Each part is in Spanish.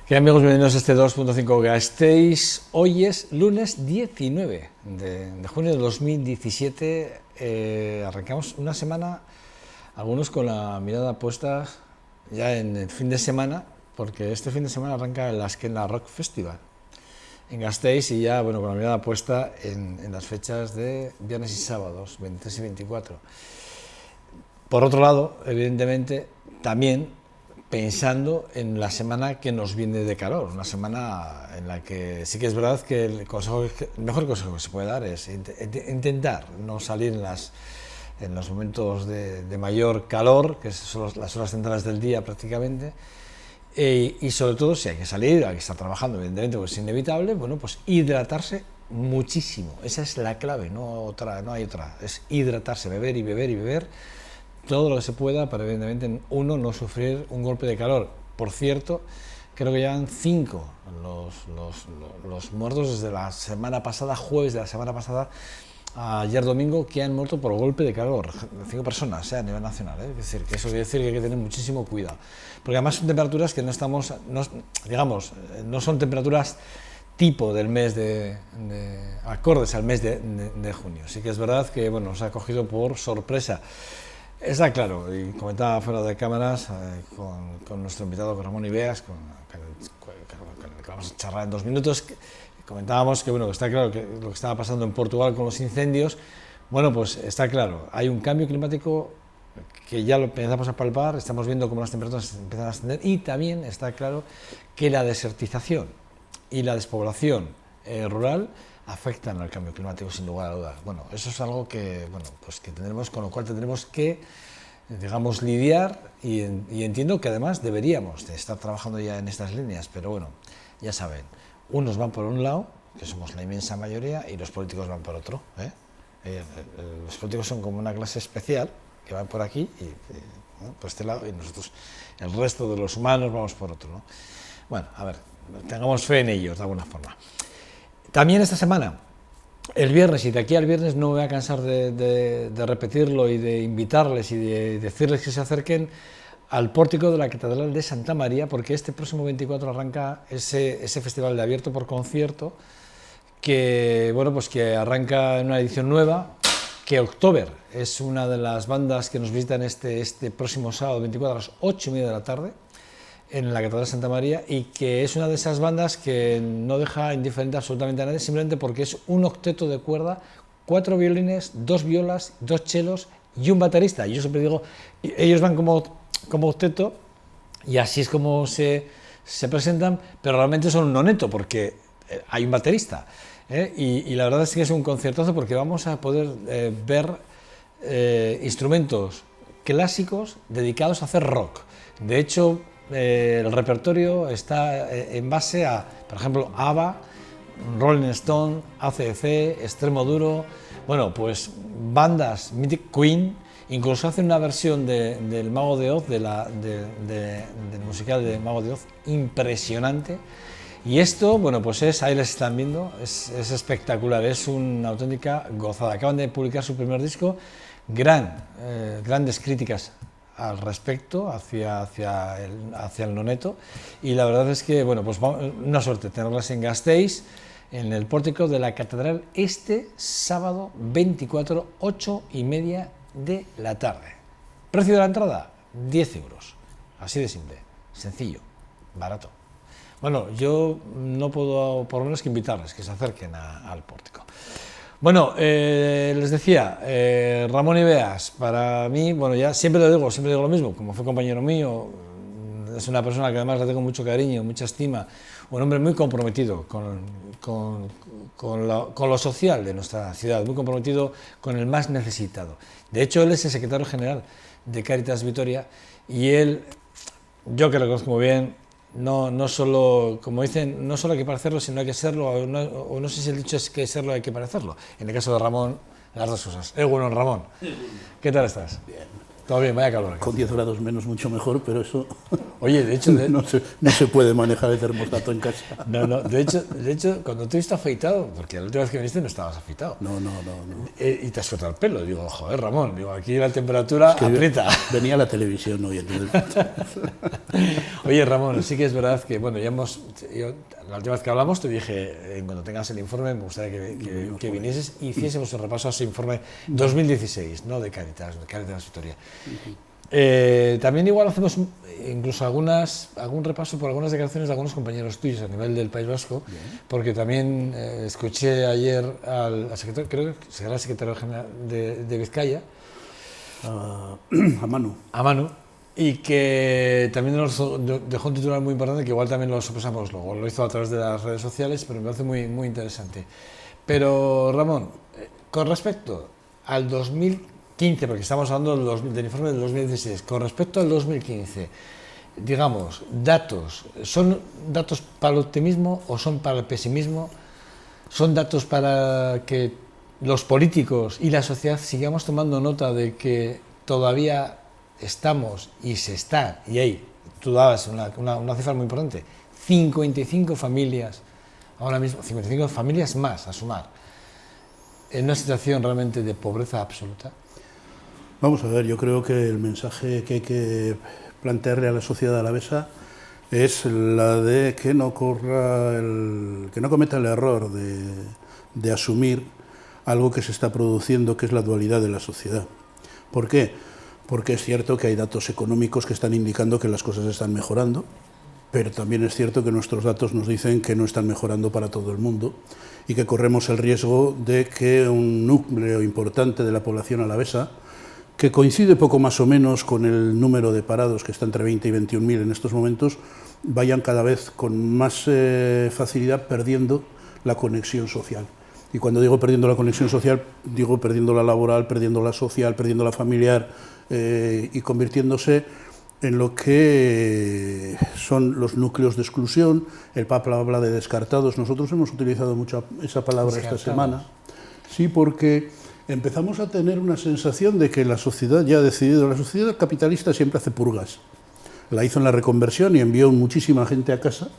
¿Qué amigos? Bienvenidos a este 2.5 Gasteiz. Hoy es lunes 19 de junio de 2017. Arrancamos una semana, algunos con la mirada puesta ya en el fin de semana, porque este fin de semana arranca el Azkena Rock Festival en Gasteiz y ya, bueno, con la mirada puesta en las fechas de viernes y sábados, 23 y 24. Por otro lado, evidentemente, también pensando en la semana que nos viene de calor, una semana en la que sí que es verdad que el mejor consejo que se puede dar es intentar no salir en los momentos de mayor calor, que son las horas centrales del día prácticamente, y sobre todo si hay que salir, hay que estar trabajando, evidentemente, pues es inevitable, bueno, pues hidratarse muchísimo, esa es la clave, no hay otra, es hidratarse, beber y beber y beber todo lo que se pueda para, evidentemente, uno no sufrir un golpe de calor. Por cierto, creo que llevan 5 los muertos desde la semana pasada, jueves de la semana pasada, ayer domingo, que han muerto por golpe de calor. 5 personas a nivel nacional, Es decir, que eso quiere decir que hay que tener muchísimo cuidado. Porque además son temperaturas que no son temperaturas tipo del mes acordes al mes de junio. Sí que es verdad que, bueno, nos ha cogido por sorpresa. Está claro, y comentaba fuera de cámaras con nuestro invitado, con Ramón Ibeas, con el que vamos a charlar en 2 minutos, comentábamos que, bueno, que está claro que lo que estaba pasando en Portugal con los incendios, bueno, pues está claro, hay un cambio climático que ya lo empezamos a palpar, estamos viendo cómo las temperaturas empiezan a ascender, y también está claro que la desertización y la despoblación rural afectan al cambio climático sin lugar a dudas. Bueno, eso es algo que, bueno, pues que tendremos, con lo cual tendremos que, digamos, lidiar, y entiendo que además deberíamos de estar trabajando ya en estas líneas, pero bueno, ya saben, unos van por un lado, que somos la inmensa mayoría, y los políticos van por otro, los políticos son como una clase especial que van por aquí y por este lado, y nosotros, el resto de los humanos, vamos por otro, ¿no? Bueno, a ver, tengamos fe en ellos de alguna forma. También esta semana, el viernes, y de aquí al viernes no me voy a cansar de repetirlo y de invitarles y de decirles que se acerquen al pórtico de la Catedral de Santa María, porque este próximo 24 arranca ese festival de abierto por concierto, que, bueno, pues que arranca en una edición nueva, que October es una de las bandas que nos visitan este próximo sábado 24 a las 8:30 de la tarde, en la Catedral de Santa María, y que es una de esas bandas que no deja indiferente absolutamente a nadie, simplemente porque es un octeto de cuerda, 4 violines, 2 violas, 2 chelos y un baterista. Y yo siempre digo, ellos van como octeto, y así es como se presentan, pero realmente son un noneto, porque hay un baterista, y la verdad es que es un conciertazo, porque vamos a poder ver instrumentos clásicos dedicados a hacer rock. De hecho, el repertorio está en base a, por ejemplo, ABBA, Rolling Stone, AC/DC, Extremo Duro, bueno, pues bandas, Mythic Queen, incluso hacen una versión del Mago de Oz, del musical de Mago de Oz, impresionante. Y esto, bueno, pues ahí les están viendo, es espectacular, es una auténtica gozada. Acaban de publicar su primer disco, grandes críticas al respecto hacia el noneto, y la verdad es que, bueno, pues una suerte tenerlas en Gasteiz, en el pórtico de la Catedral, este sábado 24, 8:30 de la tarde. Precio de la entrada, 10 euros, así de simple, sencillo, barato. Bueno, yo no puedo por lo menos que invitarles que se acerquen al pórtico. Bueno, les decía, Ramón Ibeas, para mí, bueno, ya siempre digo lo mismo, como fue compañero mío, es una persona que además le tengo mucho cariño, mucha estima, un hombre muy comprometido con lo social de nuestra ciudad, muy comprometido con el más necesitado. De hecho, él es el secretario general de Cáritas Vitoria, y él, yo que lo conozco muy bien, no solo, como dicen, no solo hay que parecerlo, sino hay que serlo, o no sé si el dicho es que serlo hay que parecerlo. En el caso de Ramón, las dos cosas. Bueno, Ramón, ¿qué tal estás? Bien. Todo bien, vaya calor. Con 10 grados menos mucho mejor, pero eso Oye, de hecho... no se puede manejar el termostato en casa. No, de hecho, cuando tú estás afeitado, porque la última vez que viniste no estabas afeitado. No. Y te has cortado el pelo. Digo, joder, Ramón, digo, aquí la temperatura aprieta. Venía a la televisión hoy, entonces... Oye, Ramón, sí que es verdad que, bueno, la última vez que hablamos te dije, cuando tengas el informe, me gustaría que vinieses y hiciésemos un repaso a ese informe 2016, ¿no?, de Cáritas Vitoria. También igual hacemos incluso algún repaso por algunas declaraciones de algunos compañeros tuyos a nivel del País Vasco, porque también escuché ayer al secretario, creo que será el secretario general de Vizcaya, a Manu, y que también nos dejó un titular muy importante, que igual también lo expresamos luego, lo hizo a través de las redes sociales, pero me parece muy, muy interesante. Pero Ramón, con respecto al 2015, porque estamos hablando del informe del 2016, con respecto al 2015, digamos, datos, ¿son datos para el optimismo o son para el pesimismo? ¿Son datos para que los políticos y la sociedad sigamos tomando nota de que todavía estamos y se está, y ahí tú dabas una cifra muy importante, 55 familias, ahora mismo, 55 familias más a sumar, en una situación realmente de pobreza absoluta? Vamos a ver, yo creo que el mensaje que hay que plantearle a la sociedad alavesa es la de que no cometa el error de asumir algo que se está produciendo, que es la dualidad de la sociedad. ¿Por qué? Porque es cierto que hay datos económicos que están indicando que las cosas están mejorando, pero también es cierto que nuestros datos nos dicen que no están mejorando para todo el mundo y que corremos el riesgo de que un núcleo importante de la población alavesa, que coincide poco más o menos con el número de parados, que está entre 20 y 21.000 en estos momentos, vayan cada vez con más facilidad perdiendo la conexión social. Y cuando digo perdiendo la conexión social, digo perdiendo la laboral, perdiendo la social, perdiendo la familiar, y convirtiéndose en lo que son los núcleos de exclusión. El Papa habla de descartados. Nosotros hemos utilizado mucho esa palabra esta semana. Sí, porque empezamos a tener una sensación de que la sociedad ya ha decidido. La sociedad capitalista siempre hace purgas. La hizo en la reconversión y envió muchísima gente a casa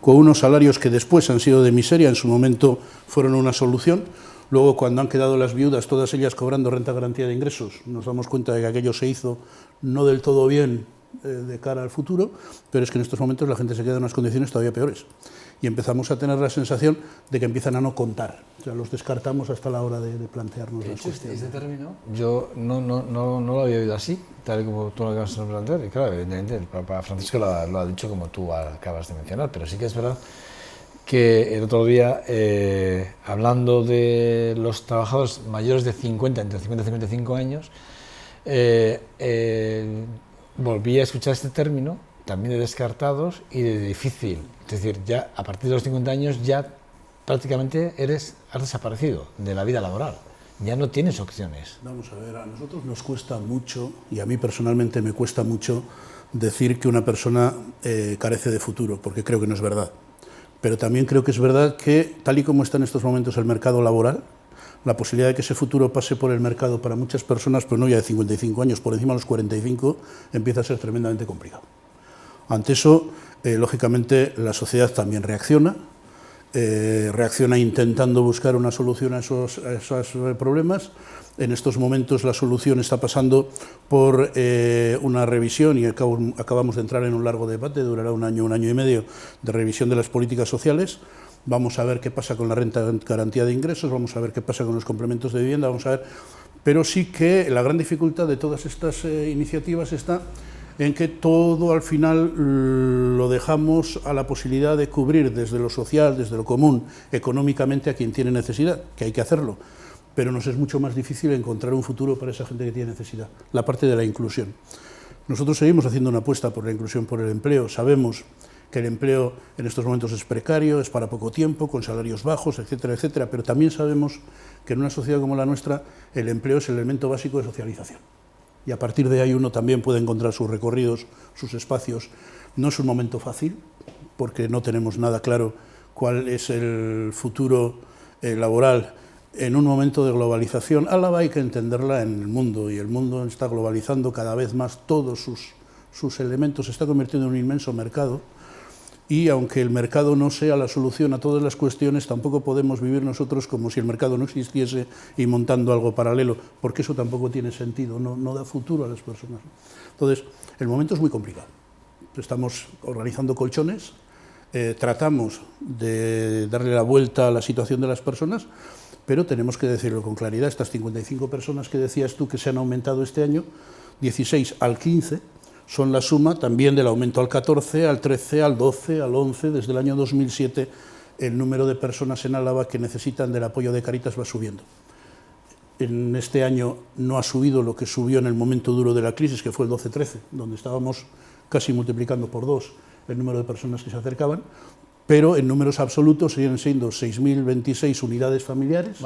con unos salarios que después han sido de miseria, en su momento fueron una solución. Luego, cuando han quedado las viudas, todas ellas cobrando renta garantía de ingresos, nos damos cuenta de que aquello se hizo no del todo bien de cara al futuro, pero es que en estos momentos la gente se queda en unas condiciones todavía peores. Y empezamos a tener la sensación de que empiezan a no contar. O sea, los descartamos hasta la hora de plantearnos las cuestiones. Este término yo no lo había oído así, tal y como tú lo acabas de plantear. Y claro, evidentemente, el Papa Francisco lo ha dicho como tú acabas de mencionar, pero sí que es verdad que el otro día, hablando de los trabajadores mayores de 50, entre 50 y 55 años, volví a escuchar este término, también de descartados y de difícil. Es decir, ya a partir de los 50 años ya prácticamente has desaparecido de la vida laboral, ya no tienes opciones. Vamos a ver, a nosotros nos cuesta mucho, y a mí personalmente me cuesta mucho, decir que una persona carece de futuro, porque creo que no es verdad. Pero también creo que es verdad que, tal y como está en estos momentos el mercado laboral, la posibilidad de que ese futuro pase por el mercado para muchas personas, pero no ya de 55 años, por encima de los 45, empieza a ser tremendamente complicado. Ante eso, lógicamente, la sociedad también reacciona intentando buscar una solución a esos problemas. En estos momentos la solución está pasando por una revisión, y acabamos de entrar en un largo debate, durará un año y medio, de revisión de las políticas sociales. Vamos a ver qué pasa con la renta garantía de ingresos, vamos a ver qué pasa con los complementos de vivienda, vamos a ver. Pero sí que la gran dificultad de todas estas iniciativas está en que todo al final lo dejamos a la posibilidad de cubrir desde lo social, desde lo común, económicamente a quien tiene necesidad, que hay que hacerlo. Pero nos es mucho más difícil encontrar un futuro para esa gente que tiene necesidad, la parte de la inclusión. Nosotros seguimos haciendo una apuesta por la inclusión, por el empleo. Sabemos que el empleo en estos momentos es precario, es para poco tiempo, con salarios bajos, etcétera, etcétera, pero también sabemos que en una sociedad como la nuestra el empleo es el elemento básico de socialización. Y a partir de ahí uno también puede encontrar sus recorridos, sus espacios. No es un momento fácil, porque no tenemos nada claro cuál es el futuro laboral en un momento de globalización. Álava hay que entenderla en el mundo, y el mundo está globalizando cada vez más todos sus elementos, se está convirtiendo en un inmenso mercado, y aunque el mercado no sea la solución a todas las cuestiones, tampoco podemos vivir nosotros como si el mercado no existiese y montando algo paralelo, porque eso tampoco tiene sentido, no da futuro a las personas. Entonces, el momento es muy complicado. Estamos organizando colchones, tratamos de darle la vuelta a la situación de las personas, pero tenemos que decirlo con claridad. Estas 55 personas que decías tú que se han aumentado este año, 16 al 15, son la suma también del aumento al 14, al 13, al 12, al 11. Desde el año 2007 el número de personas en Álava que necesitan del apoyo de Cáritas va subiendo. En este año no ha subido lo que subió en el momento duro de la crisis, que fue el 12-13, donde estábamos casi multiplicando por 2 el número de personas que se acercaban, pero en números absolutos siguen siendo 6.026 unidades familiares,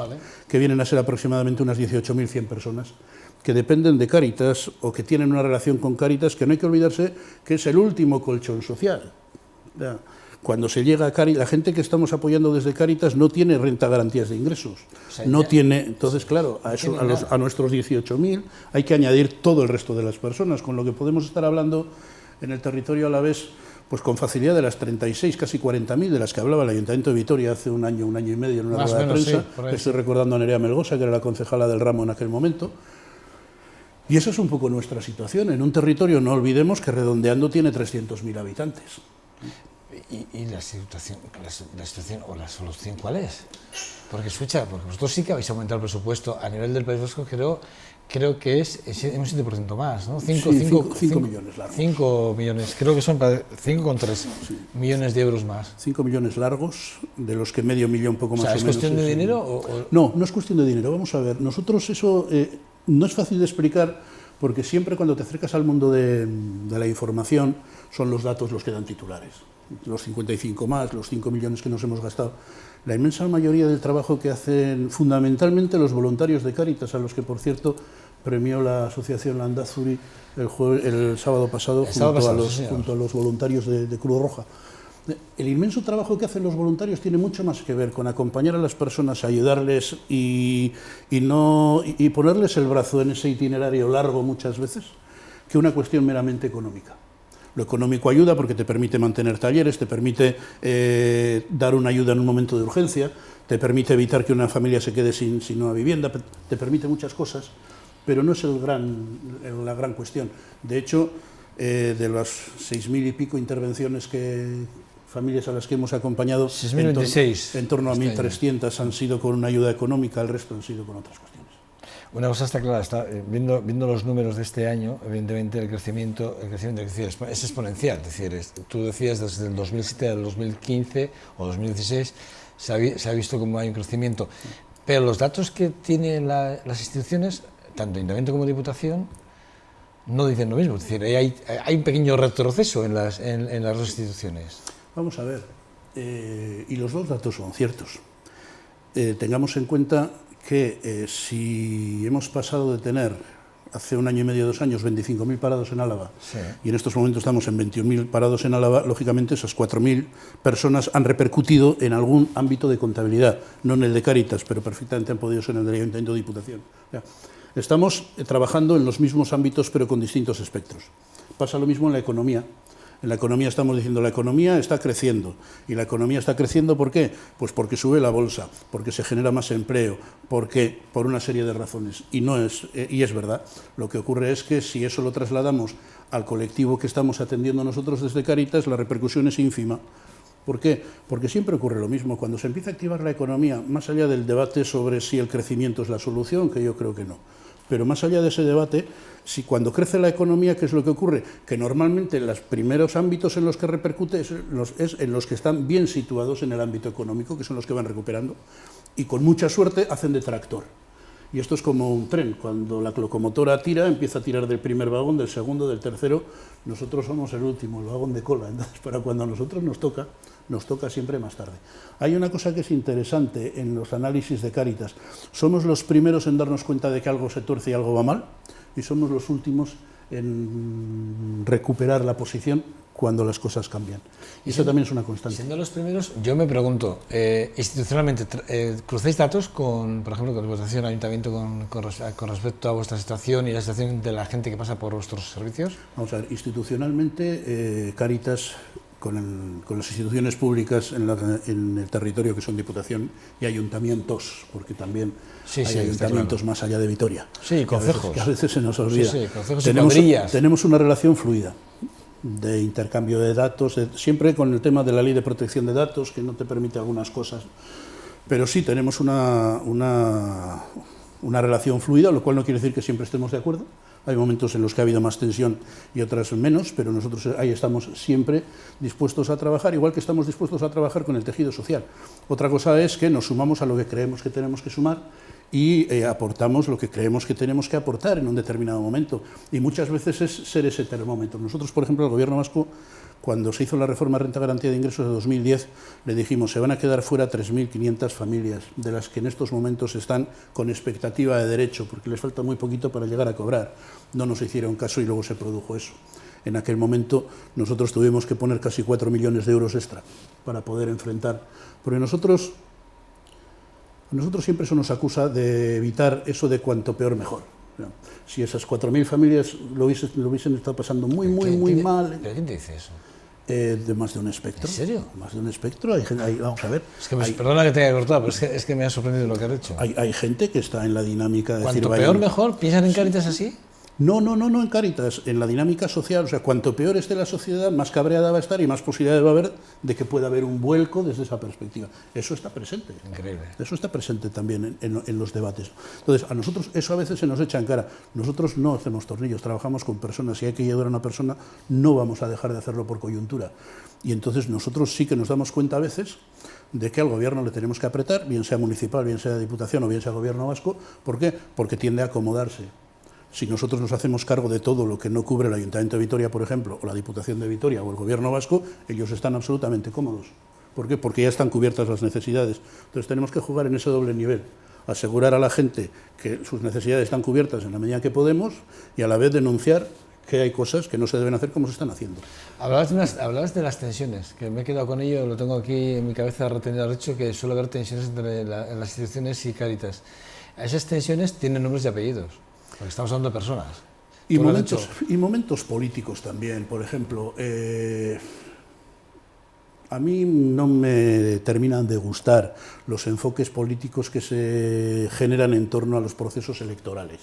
que vienen a ser aproximadamente unas 18.100 personas, que dependen de Cáritas o que tienen una relación con Cáritas, que no hay que olvidarse que es el último colchón social. Cuando se llega a Cáritas, la gente que estamos apoyando desde Cáritas no tiene renta garantías de ingresos, o sea, no tiene, entonces claro, a nuestros 18.000 hay que añadir todo el resto de las personas, con lo que podemos estar hablando en el territorio alavés, pues con facilidad de las 36, casi 40.000 de las que hablaba el Ayuntamiento de Vitoria hace un año y medio en una rueda de prensa. Sí, estoy recordando a Nerea Melgosa, que era la concejala del ramo en aquel momento. Y esa es un poco nuestra situación. En un territorio, no olvidemos que redondeando tiene 300.000 habitantes. ¿Y la situación o la solución cuál es? Porque escucha, porque vosotros sí que habéis aumentado el presupuesto a nivel del País Vasco, creo que es un 7% más, ¿no? 5 millones largos. 5 millones, creo que son 5,3 millones de euros más. 5 millones largos, de los que medio millón, poco más o menos. ¿Es cuestión de dinero? No, no es cuestión de dinero. Vamos a ver, nosotros eso no es fácil de explicar, porque siempre cuando te acercas al mundo de la información son los datos los que dan titulares. Los 55 más, los 5 millones que nos hemos gastado. La inmensa mayoría del trabajo que hacen fundamentalmente los voluntarios de Cáritas, a los que, por cierto, premió la asociación Landazuri el sábado pasado, junto a los voluntarios de Cruz Roja. El inmenso trabajo que hacen los voluntarios tiene mucho más que ver con acompañar a las personas, ayudarles y ponerles el brazo en ese itinerario largo muchas veces, que una cuestión meramente económica. Lo económico ayuda porque te permite mantener talleres, te permite dar una ayuda en un momento de urgencia, te permite evitar que una familia se quede sin una vivienda, te permite muchas cosas, pero no es la gran cuestión. De hecho, de las 6.000 y pico intervenciones familias a las que hemos acompañado, en torno a 1.300 han sido con una ayuda económica, el resto han sido con otras cuestiones. Una cosa está clara, viendo los números de este año, evidentemente el crecimiento es exponencial. Es decir, tú decías desde el 2007 al 2015 o 2016 se ha visto como hay un crecimiento, pero los datos que tienen las instituciones, tanto Ayuntamiento como Diputación, no dicen lo mismo. Es decir, hay un pequeño retroceso en las dos instituciones. Vamos a ver, y los dos datos son ciertos. Tengamos en cuenta que si hemos pasado de tener hace un año y medio, 2 años, 25.000 parados en Álava, sí, y en estos momentos estamos en 21.000 parados en Álava, lógicamente esas 4.000 personas han repercutido en algún ámbito de contabilidad, no en el de Cáritas, pero perfectamente han podido ser en el del Ayuntamiento de Diputación. Estamos trabajando en los mismos ámbitos, pero con distintos espectros. Pasa lo mismo en la economía. En la economía estamos diciendo, la economía está creciendo. ¿Y la economía está creciendo por qué? Pues porque sube la bolsa, porque se genera más empleo, por una serie de razones. Y es verdad. Lo que ocurre es que si eso lo trasladamos al colectivo que estamos atendiendo nosotros desde Cáritas, la repercusión es ínfima. ¿Por qué? Porque siempre ocurre lo mismo. Cuando se empieza a activar la economía, más allá del debate sobre si el crecimiento es la solución, que yo creo que no, pero más allá de ese debate, si cuando crece la economía, ¿qué es lo que ocurre? Que normalmente los primeros ámbitos en los que repercute es en los que están bien situados en el ámbito económico, que son los que van recuperando, y con mucha suerte hacen de tractor. Y esto es como un tren, cuando la locomotora tira, empieza a tirar del primer vagón, del segundo, del tercero, nosotros somos el último, el vagón de cola, entonces para cuando a nosotros nos toca siempre más tarde. Hay una cosa que es interesante en los análisis de Cáritas, somos los primeros en darnos cuenta de que algo se tuerce y algo va mal, y somos los últimos en recuperar la posición cuando las cosas cambian. Y eso también es una constante. Siendo los primeros, yo me pregunto, institucionalmente, ¿cruzáis datos, por ejemplo, con vuestra ayuntamiento con respecto a vuestra situación y la situación de la gente que pasa por vuestros servicios? Vamos a ver, institucionalmente, Cáritas, con las instituciones públicas en el territorio que son Diputación y ayuntamientos, porque también hay ayuntamientos más allá de Vitoria. Sí, concejos. Que a veces se nos olvida. Sí, concejos y cuadrillas. Tenemos una relación fluida de intercambio de datos, siempre con el tema de la Ley de Protección de Datos, que no te permite algunas cosas, pero sí tenemos una relación fluida, lo cual no quiere decir que siempre estemos de acuerdo. Hay momentos en los que ha habido más tensión y otras menos, pero nosotros ahí estamos siempre dispuestos a trabajar, igual que estamos dispuestos a trabajar con el tejido social. Otra cosa es que nos sumamos a lo que creemos que tenemos que sumar y aportamos lo que creemos que tenemos que aportar en un determinado momento. Y muchas veces es ser ese termómetro. Nosotros, por ejemplo, el Gobierno vasco, cuando se hizo la reforma de Renta Garantía de Ingresos de 2010, le dijimos, se van a quedar fuera 3.500 familias, de las que en estos momentos están con expectativa de derecho, porque les falta muy poquito para llegar a cobrar. No nos hicieron caso y luego se produjo eso. En aquel momento nosotros tuvimos que poner casi 4 millones de euros extra para poder enfrentar. Porque nosotros siempre se nos acusa de evitar eso de cuanto peor mejor. Si esas 4.000 familias lo hubiesen estado pasando muy mal... ¿Pero quién te dice eso? De más de un espectro. ¿En serio? Más de un espectro. Vamos a ver. Es que perdona que te haya cortado, pero es que me ha sorprendido lo que has dicho. Hay gente que está en la dinámica de decir... ¿Cuanto peor mejor? ¿Piensan en Cáritas así? No en Cáritas, en la dinámica social. O sea, cuanto peor esté la sociedad, más cabreada va a estar y más posibilidades va a haber de que pueda haber un vuelco desde esa perspectiva. Eso está presente. Increíble. Eso está presente también en los debates. Entonces, a nosotros eso a veces se nos echa en cara. Nosotros no hacemos tornillos, trabajamos con personas. Si hay que ayudar a una persona, no vamos a dejar de hacerlo por coyuntura. Y entonces nosotros sí que nos damos cuenta a veces de que al gobierno le tenemos que apretar, bien sea municipal, bien sea diputación o bien sea gobierno vasco. ¿Por qué? Porque tiende a acomodarse. Si nosotros nos hacemos cargo de todo lo que no cubre el Ayuntamiento de Vitoria, por ejemplo, o la Diputación de Vitoria o el Gobierno vasco, ellos están absolutamente cómodos. ¿Por qué? Porque ya están cubiertas las necesidades. Entonces tenemos que jugar en ese doble nivel, asegurar a la gente que sus necesidades están cubiertas en la medida que podemos y a la vez denunciar que hay cosas que no se deben hacer como se están haciendo. Hablabas de las tensiones, que me he quedado con ello, lo tengo aquí en mi cabeza retenido al hecho, que suele haber tensiones entre las instituciones y Cáritas. Esas tensiones tienen nombres y apellidos. Porque estamos hablando de personas. Y momentos políticos también. Por ejemplo, a mí no me terminan de gustar los enfoques políticos que se generan en torno a los procesos electorales,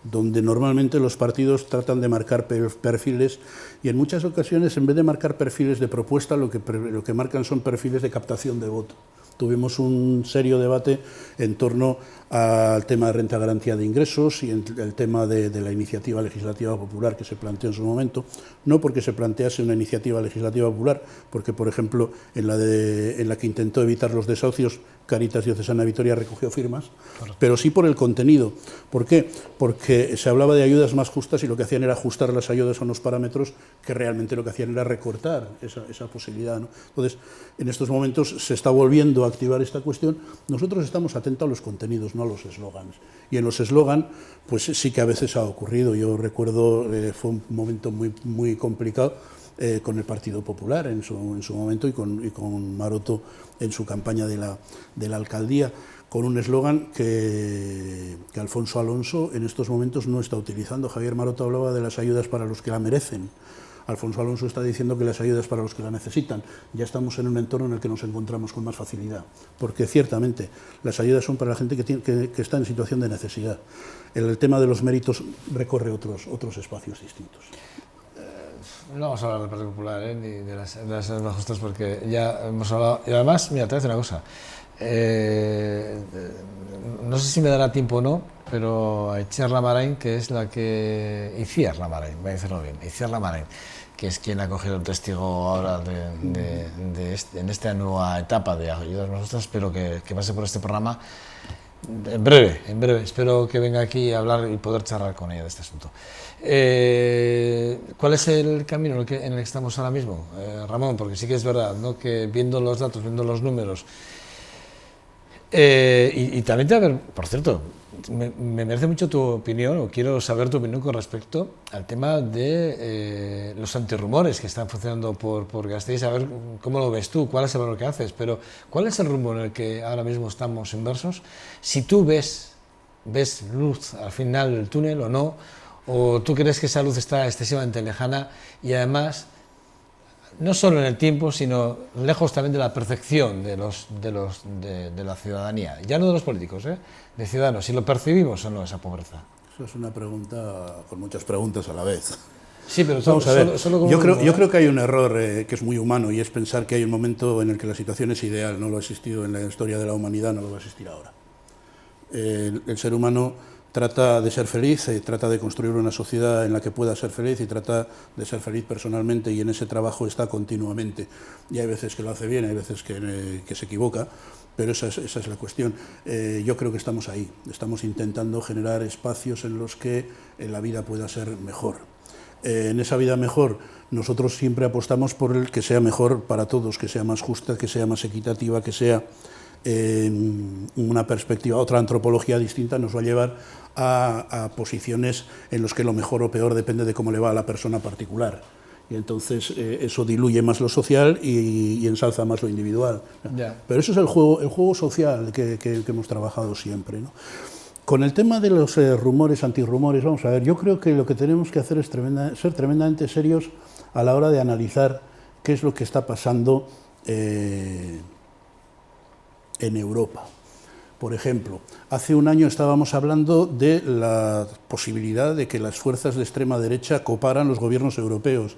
donde normalmente los partidos tratan de marcar perfiles y en muchas ocasiones, en vez de marcar perfiles de propuesta, lo que marcan son perfiles de captación de voto. Tuvimos un serio debate en torno al tema de renta garantía de ingresos y el tema de la iniciativa legislativa popular que se planteó en su momento, no porque se plantease una iniciativa legislativa popular, porque por ejemplo en la que intentó evitar los desahucios, Cáritas Diocesana de Vitoria recogió firmas, pero sí por el contenido. ¿Por qué? Porque se hablaba de ayudas más justas y lo que hacían era ajustar las ayudas a unos parámetros que realmente lo que hacían era recortar esa posibilidad, ¿no? Entonces, en estos momentos se está volviendo a activar esta cuestión. Nosotros estamos atentos a los contenidos, no a los eslóganes. Y en los eslóganes, pues sí que a veces ha ocurrido. Yo recuerdo, fue un momento muy complicado con el Partido Popular en su momento y con Maroto en su campaña de la alcaldía, con un eslogan que Alfonso Alonso en estos momentos no está utilizando. Javier Maroto hablaba de las ayudas para los que la merecen. Alfonso Alonso está diciendo que las ayudas para los que la necesitan. Ya estamos en un entorno en el que nos encontramos con más facilidad, porque ciertamente las ayudas son para la gente que está en situación de necesidad. El tema de los méritos recorre otros espacios distintos. No vamos a hablar del Partido Popular ni de las ayudas más justas, porque ya hemos hablado. Y además, mira, te voy a decir una cosa. No sé si me dará tiempo o no, pero a Itziar Lamarain, que es la que... Itziar Lamarain, voy a decirlo bien, Itziar Lamarain, que es quien ha cogido el testigo ahora en esta nueva etapa de ayudas más justas. Espero que pase por este programa en breve, espero que venga aquí a hablar y poder charlar con ella de este asunto. ¿Cuál es el camino en el que estamos ahora mismo, Ramón? Porque sí que es verdad, ¿no?, que viendo los datos, viendo los números, y también te va a ver, por cierto, me merece mucho tu opinión, o quiero saber tu opinión con respecto al tema de los antirrumores que están funcionando por Gasteiz, a ver cómo lo ves tú, cuál es el valor que haces, pero ¿cuál es el rumbo en el que ahora mismo estamos inmersos? Si tú ves luz al final del túnel o no, o tú crees que esa luz está excesivamente lejana y además no solo en el tiempo, sino lejos también de la percepción de la ciudadanía, ya no de los políticos, de ciudadanos, si lo percibimos o no esa pobreza. Eso es una pregunta con muchas preguntas a la vez. Sí, pero vamos a ver. Solo yo creo que hay un error que es muy humano, y es pensar que hay un momento en el que la situación es ideal. No lo ha existido en la historia de la humanidad, no lo va a existir ahora. El ser humano trata de ser feliz, trata de construir una sociedad en la que pueda ser feliz y trata de ser feliz personalmente, y en ese trabajo está continuamente. Y hay veces que lo hace bien, hay veces que se equivoca, pero esa es la cuestión. Yo creo que estamos ahí, estamos intentando generar espacios en los que la vida pueda ser mejor. En esa vida mejor nosotros siempre apostamos por el que sea mejor para todos, que sea más justa, que sea más equitativa, que sea una perspectiva, otra antropología distinta nos va a llevar a posiciones en las que lo mejor o peor depende de cómo le va a la persona particular. Y entonces eso diluye más lo social y ensalza más lo individual. Yeah. Pero eso es el juego social que hemos trabajado siempre, ¿no? Con el tema de los rumores, antirrumores, vamos a ver, yo creo que lo que tenemos que hacer es ser tremendamente serios a la hora de analizar qué es lo que está pasando en Europa. Por ejemplo, hace un año estábamos hablando de la posibilidad de que las fuerzas de extrema derecha coparan los gobiernos europeos.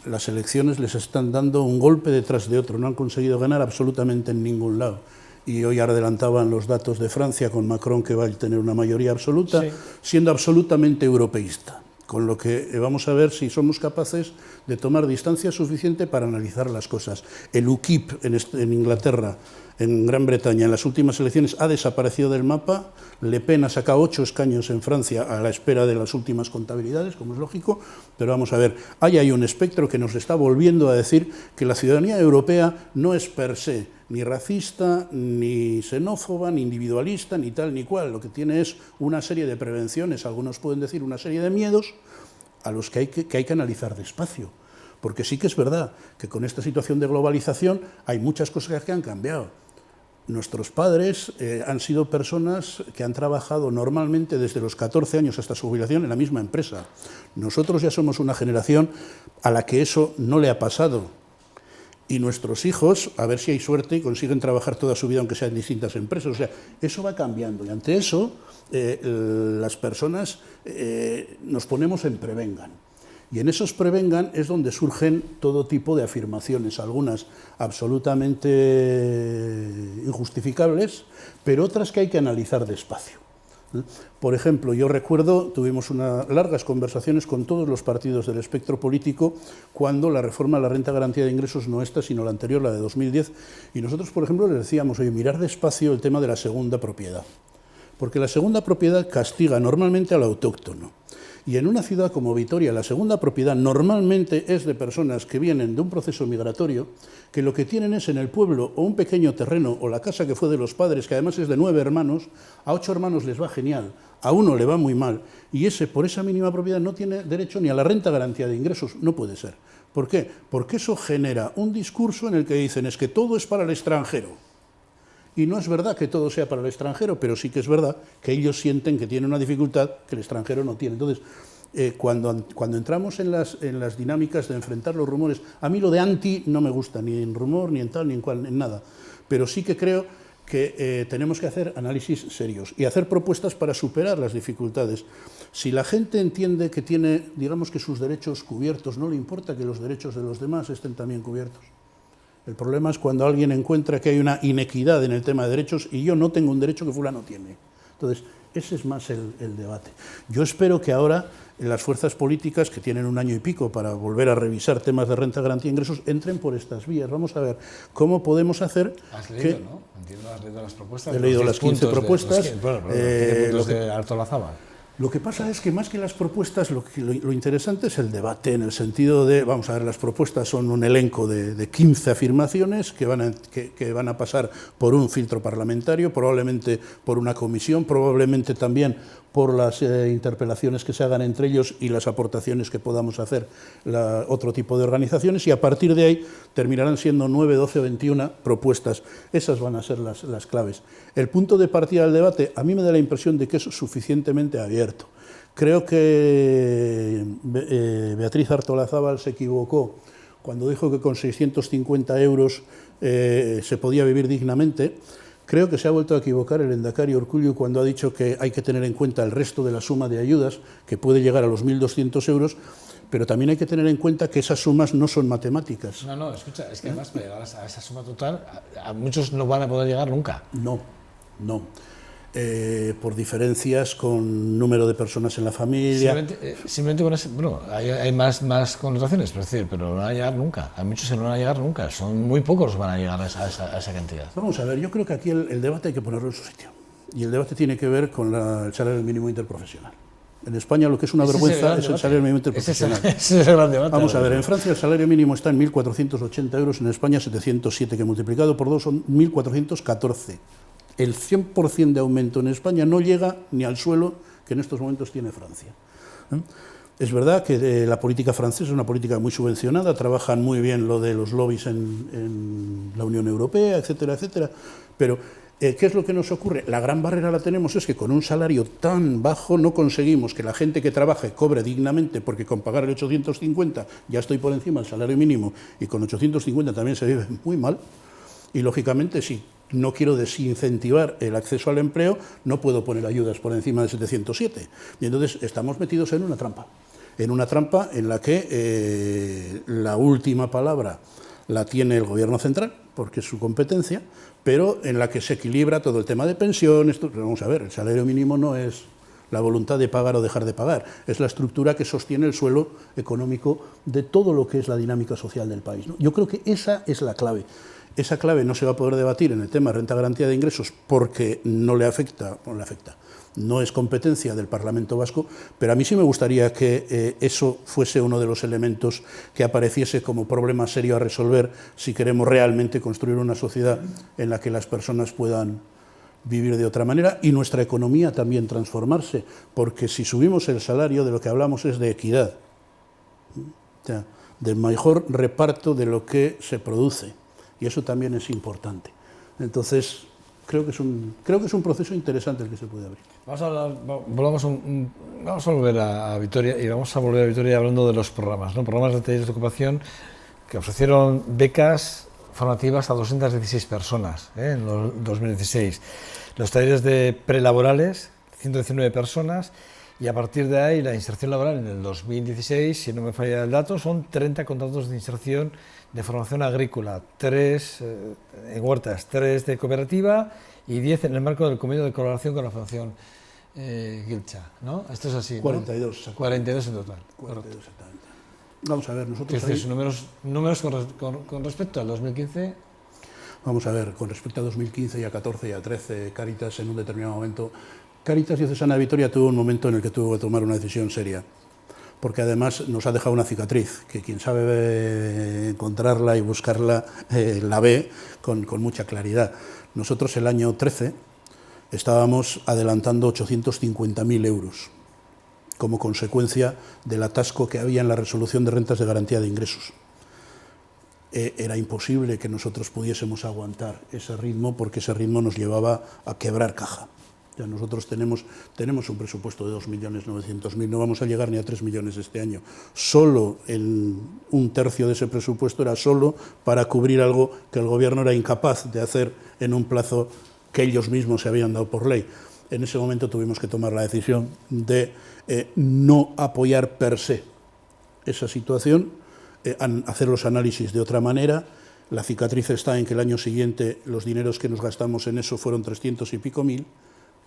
Las elecciones les están dando un golpe detrás de otro, no han conseguido ganar absolutamente en ningún lado. Y hoy adelantaban los datos de Francia con Macron, que va a tener una mayoría absoluta, sí, siendo absolutamente europeísta. Con lo que vamos a ver si somos capaces de tomar distancia suficiente para analizar las cosas. El UKIP en Inglaterra, en Gran Bretaña, en las últimas elecciones ha desaparecido del mapa. Le Pen ha sacado 8 escaños en Francia a la espera de las últimas contabilidades, como es lógico, pero vamos a ver, ahí hay un espectro que nos está volviendo a decir que la ciudadanía europea no es per se ni racista, ni xenófoba, ni individualista, ni tal ni cual. Lo que tiene es una serie de prevenciones, algunos pueden decir una serie de miedos, a los que hay que analizar despacio. Porque sí que es verdad que con esta situación de globalización hay muchas cosas que han cambiado. Nuestros padres han sido personas que han trabajado normalmente desde los 14 años hasta su jubilación en la misma empresa. Nosotros ya somos una generación a la que eso no le ha pasado. Y nuestros hijos, a ver si hay suerte, y consiguen trabajar toda su vida aunque sea en distintas empresas. O sea, eso va cambiando. Y ante eso, las personas nos ponemos en prevengan. Y en esos prevengan es donde surgen todo tipo de afirmaciones, algunas absolutamente injustificables, pero otras que hay que analizar despacio. Por ejemplo, yo recuerdo, tuvimos largas conversaciones con todos los partidos del espectro político cuando la reforma de la renta de garantía de ingresos, no esta, sino la anterior, la de 2010, y nosotros, por ejemplo, les decíamos, oye, mirar despacio el tema de la segunda propiedad, porque la segunda propiedad castiga normalmente al autóctono. Y en una ciudad como Vitoria, la segunda propiedad normalmente es de personas que vienen de un proceso migratorio, que lo que tienen es en el pueblo o un pequeño terreno o la casa que fue de los padres, que además es de 9 hermanos, a 8 hermanos les va genial, a uno le va muy mal, y ese por esa mínima propiedad no tiene derecho ni a la renta garantía de ingresos. No puede ser. ¿Por qué? Porque eso genera un discurso en el que dicen es que todo es para el extranjero. Y no es verdad que todo sea para el extranjero, pero sí que es verdad que ellos sienten que tienen una dificultad que el extranjero no tiene. Entonces, cuando entramos en las dinámicas de enfrentar los rumores, a mí lo de anti no me gusta, ni en rumor, ni en tal, ni en cual, en nada. Pero sí que creo que tenemos que hacer análisis serios y hacer propuestas para superar las dificultades. Si la gente entiende que tiene, digamos que sus derechos cubiertos, no le importa que los derechos de los demás estén también cubiertos. El problema es cuando alguien encuentra que hay una inequidad en el tema de derechos y yo no tengo un derecho que fulano tiene. Entonces, ese es más el debate. Yo espero que ahora las fuerzas políticas, que tienen un año y pico para volver a revisar temas de renta, garantía de ingresos, entren por estas vías. Vamos a ver cómo podemos hacer... ¿Has leído, no? Entiendo, has leído las propuestas. He leído las 15 propuestas. Los puntos de Alto Olazábal. Lo que pasa es que más que las propuestas, lo interesante es el debate, en el sentido de, vamos a ver, las propuestas son un elenco de 15 afirmaciones que van a pasar por un filtro parlamentario, probablemente por una comisión, probablemente también por las interpelaciones que se hagan entre ellos y las aportaciones que podamos hacer otro tipo de organizaciones, y a partir de ahí terminarán siendo 9, 12 o 21 propuestas. Esas van a ser las claves. El punto de partida del debate, a mí me da la impresión de que es suficientemente abierto. Creo que Beatriz Artolazábal se equivocó cuando dijo que con 650 euros se podía vivir dignamente. Creo que se ha vuelto a equivocar el lehendakari Urkullu cuando ha dicho que hay que tener en cuenta el resto de la suma de ayudas, que puede llegar a los 1.200 euros, pero también hay que tener en cuenta que esas sumas no son matemáticas. No, escucha, es que además para llegar a esa suma total, a muchos no van a poder llegar nunca. No. Por diferencias con número de personas en la familia. Simplemente con eso, bueno, hay más connotaciones, pero no van a llegar nunca. A muchos no van a llegar nunca. Son muy pocos los que van a llegar a esa cantidad. Vamos a ver, yo creo que aquí el debate hay que ponerlo en su sitio. Y el debate tiene que ver con el salario mínimo interprofesional. En España lo que es una vergüenza es el salario mínimo interprofesional. Ese es el gran debate. Vamos a ver, en Francia el salario mínimo está en 1.480 euros, en España 707, que multiplicado por 2 son 1.414. El 100% de aumento en España no llega ni al suelo que en estos momentos tiene Francia. Es verdad que la política francesa es una política muy subvencionada, trabajan muy bien lo de los lobbies en la Unión Europea, etcétera, etcétera, pero ¿qué es lo que nos ocurre? La gran barrera la tenemos es que con un salario tan bajo no conseguimos que la gente que trabaje cobre dignamente, porque con pagar el 850 ya estoy por encima del salario mínimo y con 850 también se vive muy mal, y lógicamente si no quiero desincentivar el acceso al empleo, no puedo poner ayudas por encima de 707. Y entonces estamos metidos en una trampa en la que la última palabra la tiene el Gobierno central, porque es su competencia, pero en la que se equilibra todo el tema de pensiones. Vamos a ver, el salario mínimo no es la voluntad de pagar o dejar de pagar, es la estructura que sostiene el suelo económico de todo lo que es la dinámica social del país, ¿no? Yo creo que esa es la clave. Esa clave no se va a poder debatir en el tema de renta garantía de ingresos porque no le afecta, no es competencia del Parlamento Vasco, pero a mí sí me gustaría que eso fuese uno de los elementos que apareciese como problema serio a resolver si queremos realmente construir una sociedad en la que las personas puedan vivir de otra manera y nuestra economía también transformarse, porque si subimos el salario de lo que hablamos es de equidad, o sea, del mejor reparto de lo que se produce. Y eso también es importante. Entonces, creo que es un proceso interesante el que se puede abrir. Vamos a volver a Vitoria, y vamos a volver a Vitoria hablando de los programas, ¿no? Programas de talleres de ocupación que ofrecieron becas formativas a 216 personas en 2016. Los talleres de prelaborales, 119 personas, y a partir de ahí la inserción laboral en el 2016, si no me falla el dato, son 30 contratos de inserción de formación agrícola, 3 en huertas, 3 de cooperativa y 10 en el marco del convenio de colaboración con la Fundación Giltza, ¿no? Esto es así, 42. ¿no? 42 en total. 42 exactamente. Vamos a ver, nosotros ahí... números con respecto al 2015... Vamos a ver, con respecto a 2015 y a 14 y a 13, Cáritas en un determinado momento... Cáritas Diocesana de Vitoria tuvo un momento en el que tuvo que tomar una decisión seria, porque además nos ha dejado una cicatriz, que quien sabe encontrarla y buscarla la ve con mucha claridad. Nosotros el año 13 estábamos adelantando 850.000 euros como consecuencia del atasco que había en la resolución de rentas de garantía de ingresos. Era imposible que nosotros pudiésemos aguantar ese ritmo porque ese ritmo nos llevaba a quebrar caja. Ya nosotros tenemos un presupuesto de 2.900.000, no vamos a llegar ni a 3 millones este año. Solo un tercio de ese presupuesto era solo para cubrir algo que el Gobierno era incapaz de hacer en un plazo que ellos mismos se habían dado por ley. En ese momento tuvimos que tomar la decisión de no apoyar per se esa situación, hacer los análisis de otra manera. La cicatriz está en que el año siguiente los dineros que nos gastamos en eso fueron 300 y pico mil.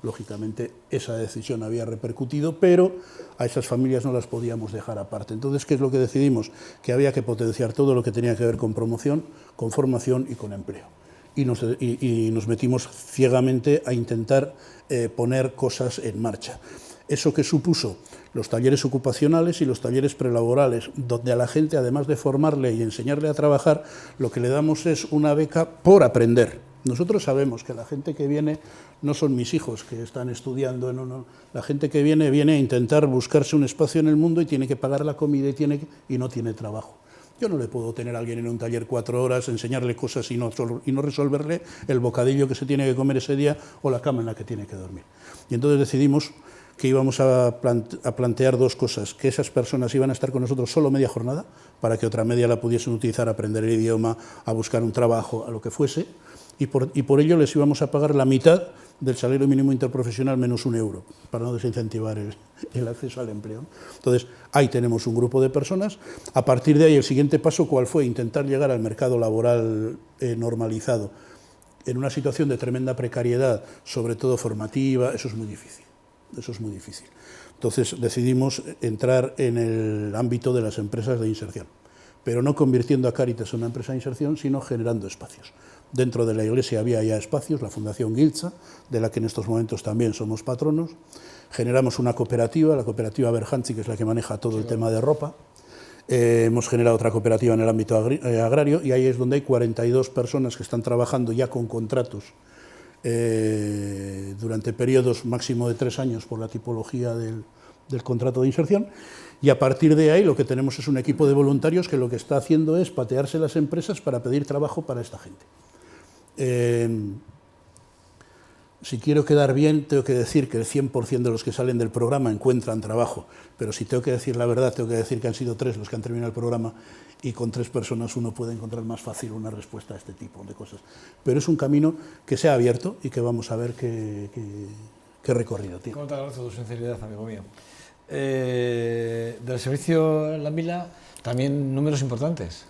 Lógicamente esa decisión había repercutido, pero a esas familias no las podíamos dejar aparte. Entonces, ¿qué es lo que decidimos? Que había que potenciar todo lo que tenía que ver con promoción, con formación y con empleo. Y nos metimos ciegamente a intentar poner cosas en marcha. Eso que supuso los talleres ocupacionales y los talleres prelaborales, donde a la gente, además de formarle y enseñarle a trabajar, lo que le damos es una beca por aprender. Nosotros sabemos que la gente que viene no son mis hijos que están estudiando, no. La gente que viene a intentar buscarse un espacio en el mundo y tiene que pagar la comida y no tiene trabajo. Yo no le puedo tener a alguien en un taller 4 horas, enseñarle cosas y no resolverle el bocadillo que se tiene que comer ese día o la cama en la que tiene que dormir. Y entonces decidimos que íbamos a plantear 2 cosas, que esas personas iban a estar con nosotros solo media jornada, para que otra media la pudiesen utilizar a aprender el idioma, a buscar un trabajo, a lo que fuese, y por ello les íbamos a pagar la mitad del salario mínimo interprofesional menos 1 euro, para no desincentivar el acceso al empleo. Entonces, ahí tenemos un grupo de personas. A partir de ahí, el siguiente paso, ¿cuál fue? Intentar llegar al mercado laboral normalizado. En una situación de tremenda precariedad, sobre todo formativa, eso es muy difícil. Eso es muy difícil. Entonces, decidimos entrar en el ámbito de las empresas de inserción, pero no convirtiendo a Cáritas en una empresa de inserción, sino generando espacios. Dentro de la Iglesia había ya espacios, la Fundación Giltza, de la que en estos momentos también somos patronos. Generamos una cooperativa, la cooperativa Berjantzi, que es la que maneja todo el tema de ropa. Hemos generado otra cooperativa en el ámbito agrario y ahí es donde hay 42 personas que están trabajando ya con contratos durante periodos máximo de 3 años por la tipología del contrato de inserción. Y a partir de ahí lo que tenemos es un equipo de voluntarios que lo que está haciendo es patearse las empresas para pedir trabajo para esta gente. Si quiero quedar bien, tengo que decir que el 100% de los que salen del programa encuentran trabajo, pero si tengo que decir la verdad, tengo que decir que han sido 3 los que han terminado el programa y con 3 personas uno puede encontrar más fácil una respuesta a este tipo de cosas. Pero es un camino que se ha abierto y que vamos a ver qué recorrido tiene. ¿Cómo te agradezco tu sinceridad, amigo mío? Del servicio en la Mila, también números importantes.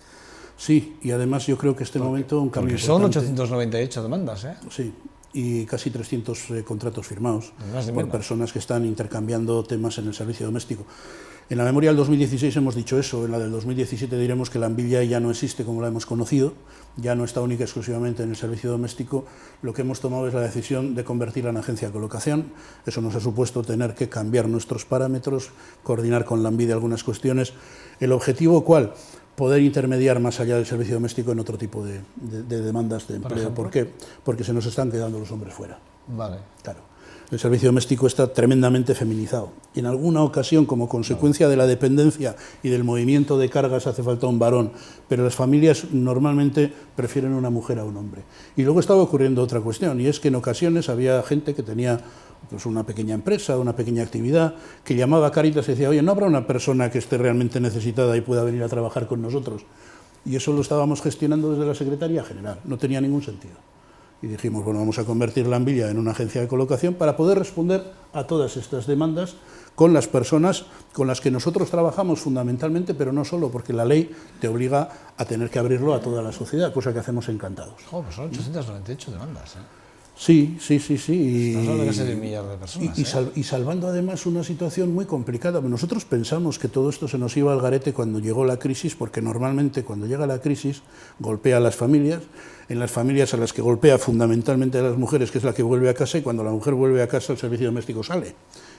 Sí, y además yo creo que este momento un cambio importante. Son importante. 898 demandas, ¿eh? Sí, y casi 300 contratos firmados por personas que están intercambiando temas en el servicio doméstico. En la memoria del 2016 hemos dicho eso, en la del 2017 diremos que la Ambilia ya no existe como la hemos conocido, ya no está única y exclusivamente en el servicio doméstico. Lo que hemos tomado es la decisión de convertirla en agencia de colocación. Eso nos ha supuesto tener que cambiar nuestros parámetros, coordinar con la Ambilia algunas cuestiones. ¿El objetivo cuál? Poder intermediar más allá del servicio doméstico en otro tipo de demandas de empleo. ¿Por qué? Porque se nos están quedando los hombres fuera. Vale. Claro. El servicio doméstico está tremendamente feminizado. Y en alguna ocasión, como consecuencia de la dependencia y del movimiento de cargas, hace falta un varón. Pero las familias normalmente prefieren una mujer a un hombre. Y luego estaba ocurriendo otra cuestión, y es que en ocasiones había gente que tenía pues una pequeña empresa, una pequeña actividad, que llamaba a Cáritas y decía, oye, ¿no habrá una persona que esté realmente necesitada y pueda venir a trabajar con nosotros? Y eso lo estábamos gestionando desde la Secretaría General, no tenía ningún sentido. Y dijimos, bueno, vamos a convertir la Ambilia en una agencia de colocación para poder responder a todas estas demandas con las personas con las que nosotros trabajamos fundamentalmente, pero no solo, porque la ley te obliga a tener que abrirlo a toda la sociedad, cosa que hacemos encantados. Oh, pues son 898 demandas, ¿eh? Sí. Y salvando además una situación muy complicada. Nosotros pensamos que todo esto se nos iba al garete cuando llegó la crisis, porque normalmente cuando llega la crisis golpea a las familias, en las familias a las que golpea fundamentalmente a las mujeres, que es la que vuelve a casa, y cuando la mujer vuelve a casa el servicio doméstico sale.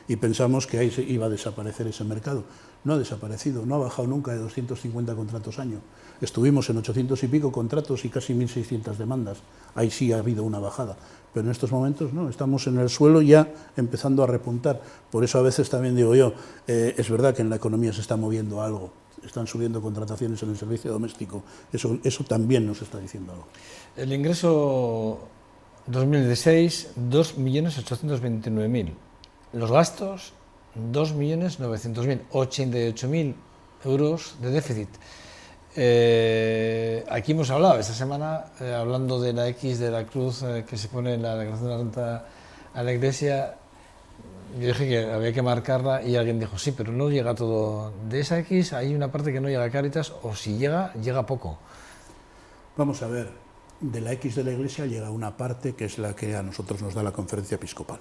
Y pensamos que ahí iba a desaparecer ese mercado. No ha desaparecido, no ha bajado nunca de 250 contratos año. Estuvimos en 800 y pico contratos y casi 1.600 demandas. Ahí sí ha habido una bajada. Pero en estos momentos no, estamos en el suelo ya empezando a repuntar. Por eso a veces también digo yo, es verdad que en la economía se está moviendo algo, están subiendo contrataciones en el servicio doméstico, eso también nos está diciendo algo. El ingreso 2016, 2.829.000. Los gastos, 2.900.000, 88.000 euros de déficit. Aquí hemos hablado esta semana, hablando de la X de la cruz que se pone en la declaración de la renta a la Iglesia. Yo dije que había que marcarla y alguien dijo, sí, pero no llega todo. De esa X hay una parte que no llega a Cáritas, o si llega, llega poco. Vamos a ver, de la X de la Iglesia llega una parte que es la que a nosotros nos da la Conferencia Episcopal.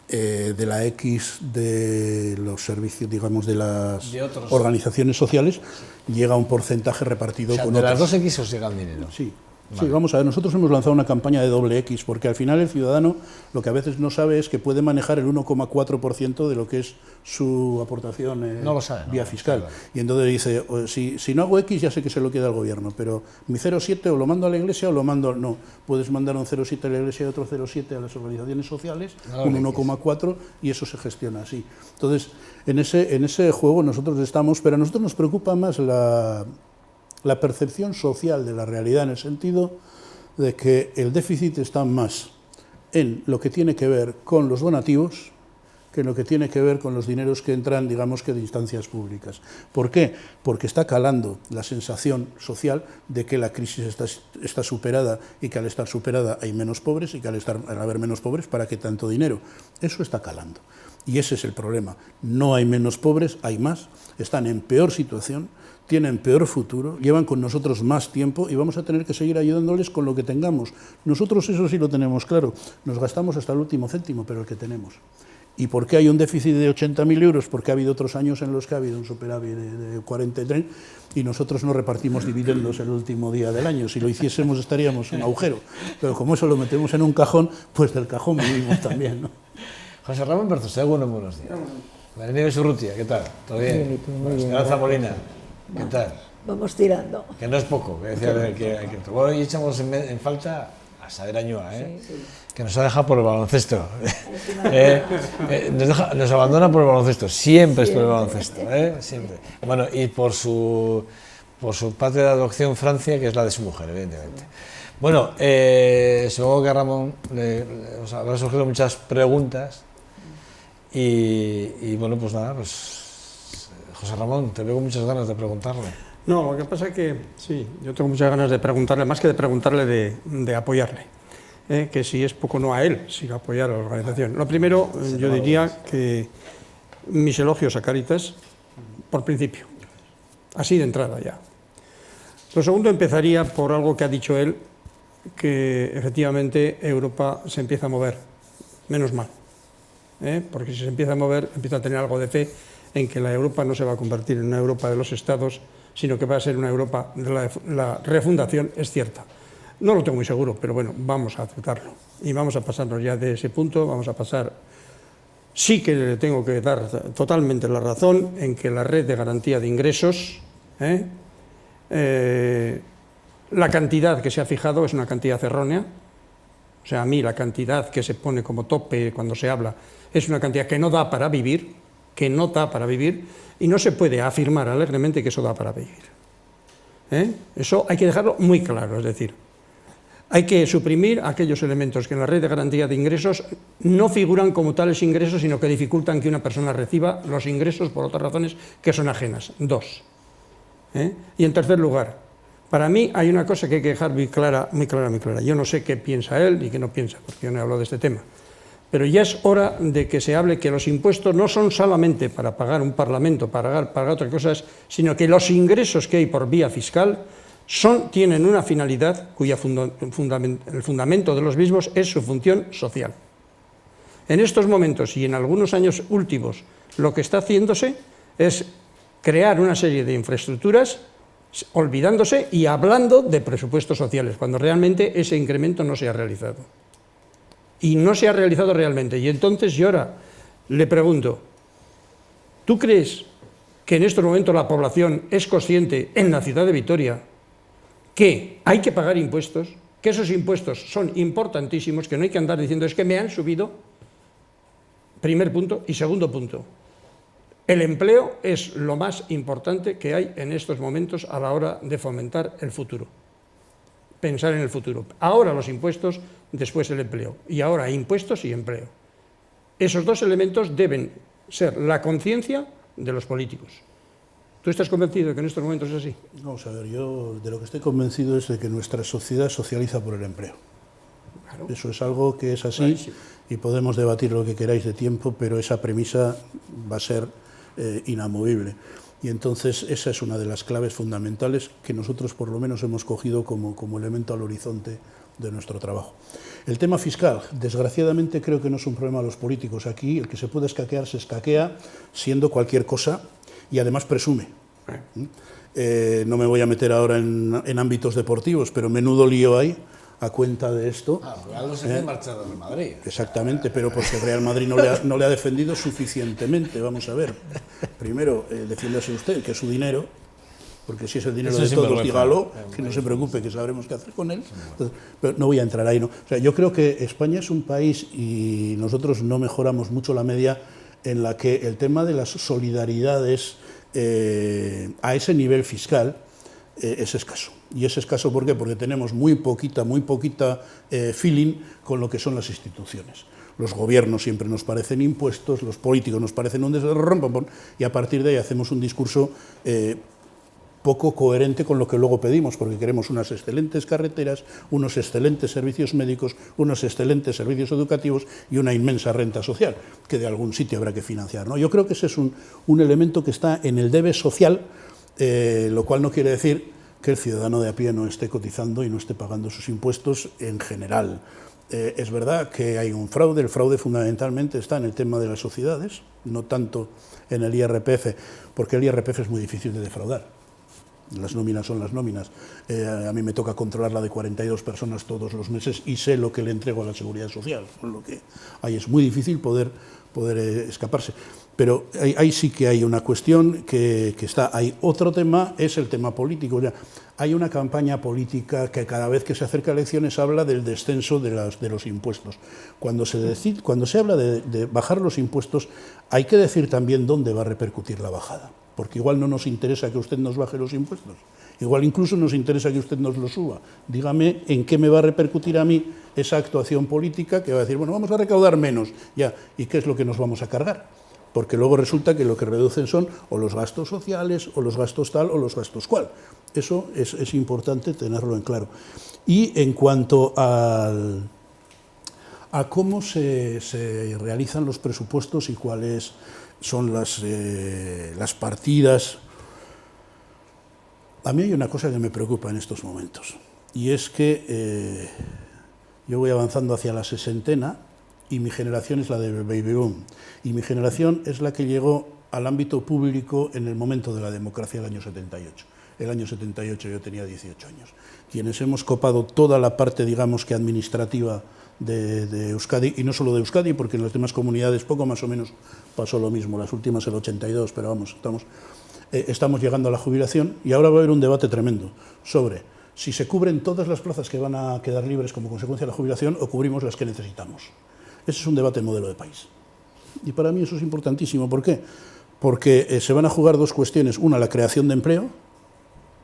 De la X de los servicios, digamos, de las organizaciones sociales, llega un porcentaje repartido, o sea, con otros. De las dos X os llega el dinero. Sí, Sí, vamos a ver, nosotros hemos lanzado una campaña de doble X, porque al final el ciudadano lo que a veces no sabe es que puede manejar el 1,4% de lo que es su aportación no lo sabe, vía fiscal. Claro. Y entonces dice, si no hago X ya sé que se lo queda al gobierno, pero mi 0,7 o lo mando a la iglesia o lo mando... No, puedes mandar un 0,7 a la iglesia y otro 0,7 a las organizaciones sociales, un 1,4 y eso se gestiona así. Entonces, en ese juego nosotros estamos, pero a nosotros nos preocupa más la percepción social de la realidad, en el sentido de que el déficit está más en lo que tiene que ver con los donativos que en lo que tiene que ver con los dineros que entran, digamos que de instancias públicas. ¿Por qué? Porque está calando la sensación social de que la crisis está superada y que al estar superada hay menos pobres y que al haber menos pobres, ¿para qué tanto dinero? Eso está calando. Y ese es el problema. No hay menos pobres, hay más, están en peor situación, tienen peor futuro, llevan con nosotros más tiempo y vamos a tener que seguir ayudándoles con lo que tengamos. Nosotros eso sí lo tenemos claro, nos gastamos hasta el último céntimo, pero el que tenemos. ¿Y por qué hay un déficit de 80.000 euros? Porque ha habido otros años en los que ha habido un superávit de 43 y nosotros no repartimos dividendos el último día del año. Si lo hiciésemos estaríamos en un agujero, pero como eso lo metemos en un cajón, pues del cajón vivimos también, ¿no? José Ramón Berzoseguno, buenos días. María Surrutia, ¿qué tal? ¿Todo bien? Esperanza Molina, ¿qué tal? Vamos tirando. Que no es poco, que decía que bueno, y echamos en falta a Saber Añúa, que nos ha dejado por el baloncesto. Nos abandona por el baloncesto, siempre es por el baloncesto, siempre. Bueno, y por su patria de adopción, Francia, que es la de su mujer, evidentemente. Bueno, supongo que a Ramón os habrán surgido muchas preguntas y bueno, pues nada, pues José Ramón, te veo con muchas ganas de preguntarle. No, lo que pasa es que sí, yo tengo muchas ganas de preguntarle, más que de preguntarle, de apoyarle. Que si es poco no a él, sino apoyar a la organización. Lo primero, yo diría que mis elogios a Cáritas, por principio, así de entrada ya. Lo segundo, empezaría por algo que ha dicho él, que efectivamente Europa se empieza a mover, menos mal, porque si se empieza a mover, empieza a tener algo de fe en que la Europa no se va a convertir en una Europa de los Estados, sino que va a ser una Europa de la refundación, es cierta. No lo tengo muy seguro, pero bueno, vamos a aceptarlo. Y vamos a pasarnos ya de ese punto, vamos a pasar... Sí que le tengo que dar totalmente la razón en que la red de garantía de ingresos, la cantidad que se ha fijado es una cantidad errónea. O sea, a mí la cantidad que se pone como tope cuando se habla es una cantidad que no da para vivir, y no se puede afirmar alegremente que eso da para vivir. Eso hay que dejarlo muy claro, es decir, hay que suprimir aquellos elementos que en la red de garantía de ingresos no figuran como tales ingresos, sino que dificultan que una persona reciba los ingresos por otras razones que son ajenas. Dos. Y en tercer lugar, para mí hay una cosa que hay que dejar muy clara. Yo no sé qué piensa él ni qué no piensa, porque yo no he hablado de este tema. Pero ya es hora de que se hable que los impuestos no son solamente para pagar un parlamento, para pagar otras cosas, sino que los ingresos que hay por vía fiscal tienen una finalidad el fundamento de los mismos es su función social. En estos momentos y en algunos años últimos, lo que está haciéndose es crear una serie de infraestructuras olvidándose y hablando de presupuestos sociales, cuando realmente ese incremento no se ha realizado. Y no se ha realizado realmente. Y entonces yo ahora le pregunto, ¿tú crees que en estos momentos la población es consciente en la ciudad de Vitoria que hay que pagar impuestos, que esos impuestos son importantísimos, que no hay que andar diciendo es que me han subido? Primer punto. Y segundo punto, el empleo es lo más importante que hay en estos momentos a la hora de fomentar el futuro. Pensar en el futuro. Ahora los impuestos, después el empleo. Y ahora impuestos y empleo. Esos dos elementos deben ser la conciencia de los políticos. ¿Tú estás convencido de que en estos momentos es así? Vamos a ver, yo de lo que estoy convencido es de que nuestra sociedad socializa por el empleo. Claro. Eso es algo que es así, sí. Y podemos debatir lo que queráis de tiempo, pero esa premisa va a ser inamovible. Y entonces esa es una de las claves fundamentales que nosotros por lo menos hemos cogido como elemento al horizonte de nuestro trabajo. El tema fiscal, desgraciadamente creo que no es un problema de los políticos. Aquí el que se puede escaquear se escaquea siendo cualquier cosa y además presume. no me voy a meter ahora en ámbitos deportivos, pero menudo lío hay a cuenta de esto. Algo se puede marchar del Madrid. Exactamente, pero porque el Real Madrid no le ha defendido suficientemente. Vamos a ver. Primero, defiéndase usted, que es su dinero, porque si es el dinero de todos, dígalo, que no se preocupe, que sabremos qué hacer con él. Entonces, pero no voy a entrar ahí, ¿no? O sea, yo creo que España es un país, y nosotros no mejoramos mucho la media, en la que el tema de las solidaridades a ese nivel fiscal es escaso. Y es escaso, ¿por qué? Porque tenemos muy poquita feeling con lo que son las instituciones. Los gobiernos siempre nos parecen impuestos, los políticos nos parecen un desarrollo, y a partir de ahí hacemos un discurso poco coherente con lo que luego pedimos, porque queremos unas excelentes carreteras, unos excelentes servicios médicos, unos excelentes servicios educativos y una inmensa renta social, que de algún sitio habrá que financiar, ¿no? Yo creo que ese es un elemento que está en el debe social, lo cual no quiere decir que el ciudadano de a pie no esté cotizando y no esté pagando sus impuestos en general. Es verdad que hay un fraude, el fraude fundamentalmente está en el tema de las sociedades, no tanto en el IRPF, porque el IRPF es muy difícil de defraudar. Las nóminas son las nóminas. A mí me toca controlar la de 42 personas todos los meses y sé lo que le entrego a la Seguridad Social, con lo que ahí es muy difícil poder escaparse. Pero ahí sí que hay una cuestión que está. Hay otro tema, es el tema político. Ya, hay una campaña política que cada vez que se acerca a elecciones habla del descenso de los impuestos. Cuando se habla de bajar los impuestos, hay que decir también dónde va a repercutir la bajada. Porque igual no nos interesa que usted nos baje los impuestos, igual incluso nos interesa que usted nos los suba. Dígame en qué me va a repercutir a mí esa actuación política que va a decir, bueno, vamos a recaudar menos, ya, ¿y qué es lo que nos vamos a cargar? Porque luego resulta que lo que reducen son o los gastos sociales, o los gastos tal, o los gastos cual. Eso es importante tenerlo en claro. Y en cuanto a cómo se realizan los presupuestos y cuáles son las partidas. A mí hay una cosa que me preocupa en estos momentos, y es que yo voy avanzando hacia la sesentena y mi generación es la del baby boom, y mi generación es la que llegó al ámbito público en el momento de la democracia del año 78. El año 78 yo tenía 18 años. Quienes hemos copado toda la parte, digamos que administrativa de Euskadi, y no solo de Euskadi, porque en las demás comunidades poco más o menos pasó lo mismo, las últimas el 82, pero vamos, estamos llegando a la jubilación, y ahora va a haber un debate tremendo sobre si se cubren todas las plazas que van a quedar libres como consecuencia de la jubilación o cubrimos las que necesitamos. Ese es un debate modelo de país. Y para mí eso es importantísimo. ¿Por qué? Porque se van a jugar dos cuestiones. Una, la creación de empleo,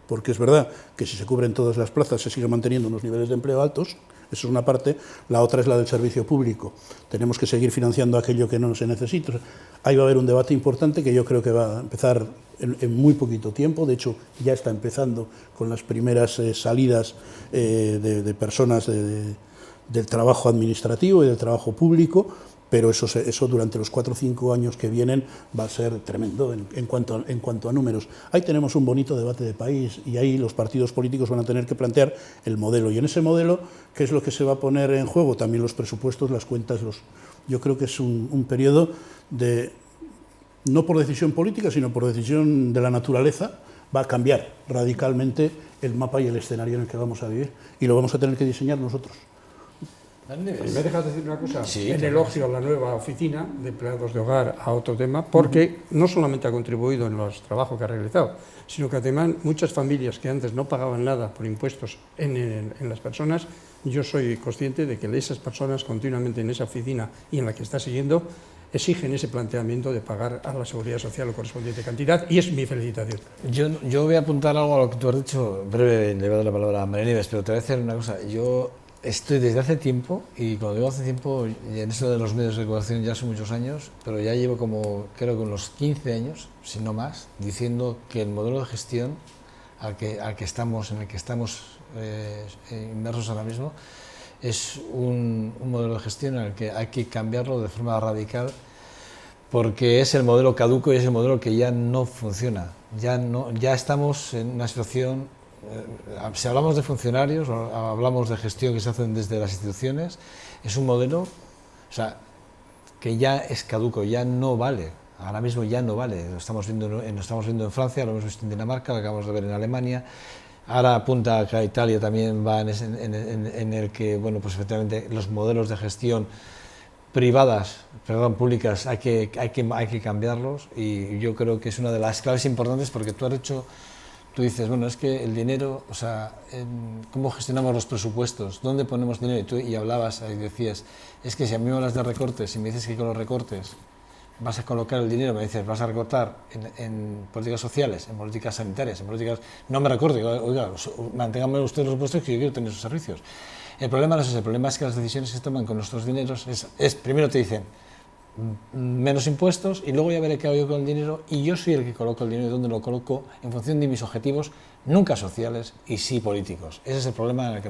porque es verdad que si se cubren todas las plazas se siguen manteniendo unos niveles de empleo altos. Eso es una parte. La otra es la del servicio público. Tenemos que seguir financiando aquello que no se necesita. Ahí va a haber un debate importante que yo creo que va a empezar en muy poquito tiempo. De hecho, ya está empezando con las primeras salidas de personas del trabajo administrativo y del trabajo público, pero eso durante los 4 o 5 años que vienen va a ser tremendo en cuanto a números. Ahí tenemos un bonito debate de país, y ahí los partidos políticos van a tener que plantear el modelo. Y en ese modelo, ¿qué es lo que se va a poner en juego? También los presupuestos, las cuentas. Yo creo que es un periodo de, no por decisión política, sino por decisión de la naturaleza, va a cambiar radicalmente el mapa y el escenario en el que vamos a vivir, y lo vamos a tener que diseñar nosotros. ¿Me dejas decir una cosa? Sí, en elogio a la nueva oficina de empleados de hogar a otro tema, porque no solamente ha contribuido en los trabajos que ha realizado, sino que además muchas familias que antes no pagaban nada por impuestos en las personas, yo soy consciente de que esas personas continuamente en esa oficina y en la que está siguiendo exigen ese planteamiento de pagar a la Seguridad Social la correspondiente cantidad, y es mi felicitación. Yo voy a apuntar algo a lo que tú has dicho, breve, le voy a dar la palabra a María Nieves, pero te voy a decir una cosa. Yo estoy desde hace tiempo, y cuando digo hace tiempo, y en eso de los medios de comunicación ya son muchos años, pero ya llevo como, creo que unos 15 años, si no más, diciendo que el modelo de gestión en el que estamos inmersos ahora mismo es un modelo de gestión en el que hay que cambiarlo de forma radical, porque es el modelo caduco y es el modelo que ya no funciona. Ya estamos en una situación. Si hablamos de funcionarios o hablamos de gestión que se hacen desde las instituciones, es un modelo, o sea, que ya es caduco, ya no vale. ahora mismo ya no vale. Lo estamos viendo en Francia, lo hemos visto en Dinamarca, lo acabamos de ver en Alemania. Ahora apunta que Italia también va en el que, bueno, pues efectivamente los modelos de gestión públicas, hay que cambiarlos, y yo creo que es una de las claves importantes, porque tú dices, bueno, es que el dinero, o sea, ¿cómo gestionamos los presupuestos? ¿Dónde ponemos dinero? Y hablabas y decías, es que si a mí me hablas de recortes y me dices que con los recortes vas a colocar el dinero, me dices, vas a recortar en políticas sociales, en políticas sanitarias, en políticas... No me recorte, oiga, manténganme ustedes los puestos que yo quiero tener sus servicios. El problema no es ese, el problema es que las decisiones que se toman con nuestros dineros primero te dicen menos impuestos, y luego ya veré qué hago yo con el dinero, y yo soy el que coloco el dinero y dónde lo coloco en función de mis objetivos, nunca sociales y sí políticos. Ese es el problema en el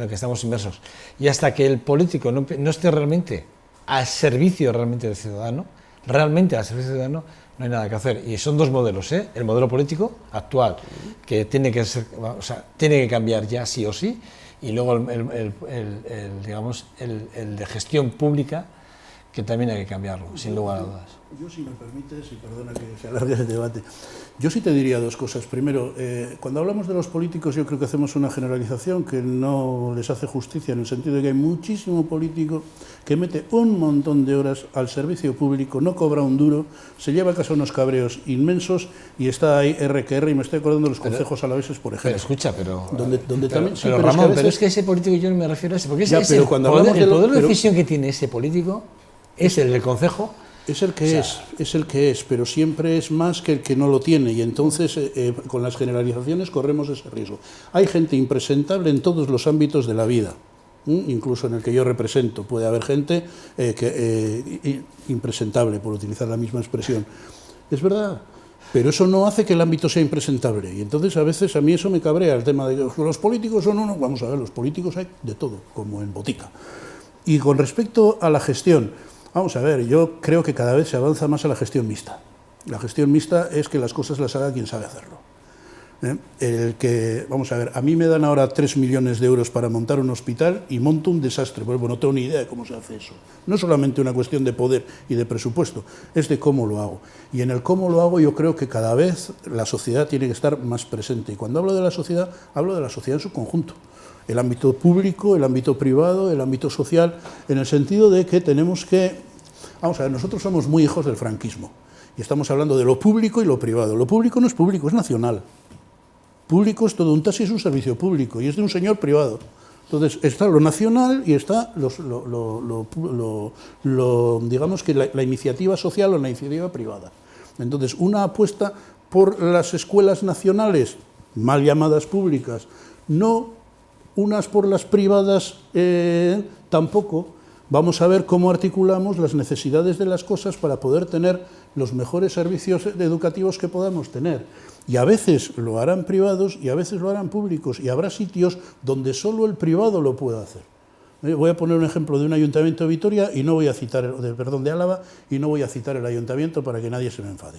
que estamos inmersos. Y hasta que el político no esté realmente al servicio del ciudadano, no hay nada que hacer. Y son dos modelos, ¿eh? El modelo político actual, que tiene que cambiar ya sí o sí, y luego el de gestión pública, que también hay que cambiarlo, sin lugar a dudas. Yo, si me permites, y perdona que se alargue el debate, yo sí te diría dos cosas. Primero, cuando hablamos de los políticos, yo creo que hacemos una generalización que no les hace justicia, en el sentido de que hay muchísimo político que mete un montón de horas al servicio público, no cobra un duro, se lleva a casa unos cabreos inmensos y está ahí R, y me estoy acordando de los concejos alaveses, por ejemplo. Pero escucha, Pero Ramón, pero es que ese político yo no me refiero a ese, porque el poder de decisión que tiene ese político es el del concejo. Es el que es, pero siempre es más que el que no lo tiene, y entonces con las generalizaciones corremos ese riesgo. Hay gente impresentable en todos los ámbitos de la vida, incluso en el que yo represento. Puede haber gente impresentable, por utilizar la misma expresión. Es verdad, pero eso no hace que el ámbito sea impresentable, y entonces a veces a mí eso me cabrea, el tema de que los políticos son uno. Vamos a ver, los políticos hay de todo, como en botica. Y con respecto a la gestión, vamos a ver, yo creo que cada vez se avanza más a la gestión mixta. La gestión mixta es que las cosas las haga quien sabe hacerlo. Vamos a ver, a mí me dan ahora 3 millones de euros para montar un hospital y monto un desastre, porque no tengo ni idea de cómo se hace eso. No es solamente una cuestión de poder y de presupuesto, es de cómo lo hago. Y en el cómo lo hago yo creo que cada vez la sociedad tiene que estar más presente. Y cuando hablo de la sociedad en su conjunto. El ámbito público, el ámbito privado, el ámbito social, en el sentido de que tenemos que... Vamos a ver, nosotros somos muy hijos del franquismo, y estamos hablando de lo público y lo privado. Lo público no es público, es nacional. Público es todo, un taxi es un servicio público, y es de un señor privado. Entonces, está lo nacional y está digamos que la iniciativa social o la iniciativa privada. Entonces, una apuesta por las escuelas nacionales, mal llamadas públicas, no unas por las privadas tampoco. Vamos a ver cómo articulamos las necesidades de las cosas para poder tener los mejores servicios educativos que podamos tener. Y a veces lo harán privados y a veces lo harán públicos, y habrá sitios donde solo el privado lo pueda hacer. Voy a poner un ejemplo de un ayuntamiento de Vitoria, y no voy a citar, de Álava, y no voy a citar el ayuntamiento para que nadie se me enfade.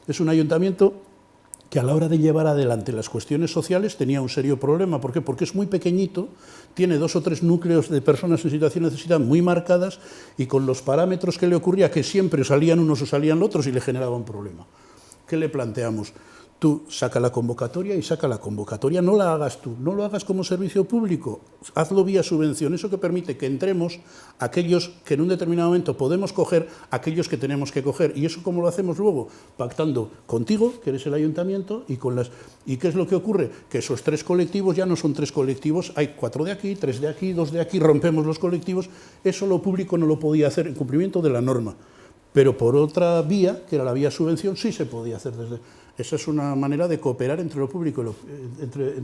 Es un ayuntamiento que a la hora de llevar adelante las cuestiones sociales tenía un serio problema. ¿Por qué? Porque es muy pequeñito, tiene 2 o 3 núcleos de personas en situación de necesidad muy marcadas, y con los parámetros que le ocurría, que siempre salían unos o salían otros, y le generaba un problema. ¿Qué le planteamos? Tú saca la convocatoria, y saca la convocatoria, no la hagas tú, no lo hagas como servicio público, hazlo vía subvención. Eso que permite que entremos aquellos que en un determinado momento podemos coger, aquellos que tenemos que coger. ¿Y eso cómo lo hacemos luego? Pactando contigo, que eres el ayuntamiento, y con las... ¿Y qué es lo que ocurre? Que esos 3 colectivos ya no son 3 colectivos, hay 4 de aquí, 3 de aquí, 2 de aquí, rompemos los colectivos. Eso lo público no lo podía hacer en cumplimiento de la norma, pero por otra vía, que era la vía subvención, sí se podía hacer desde... Esa es una manera de cooperar entre lo público, entre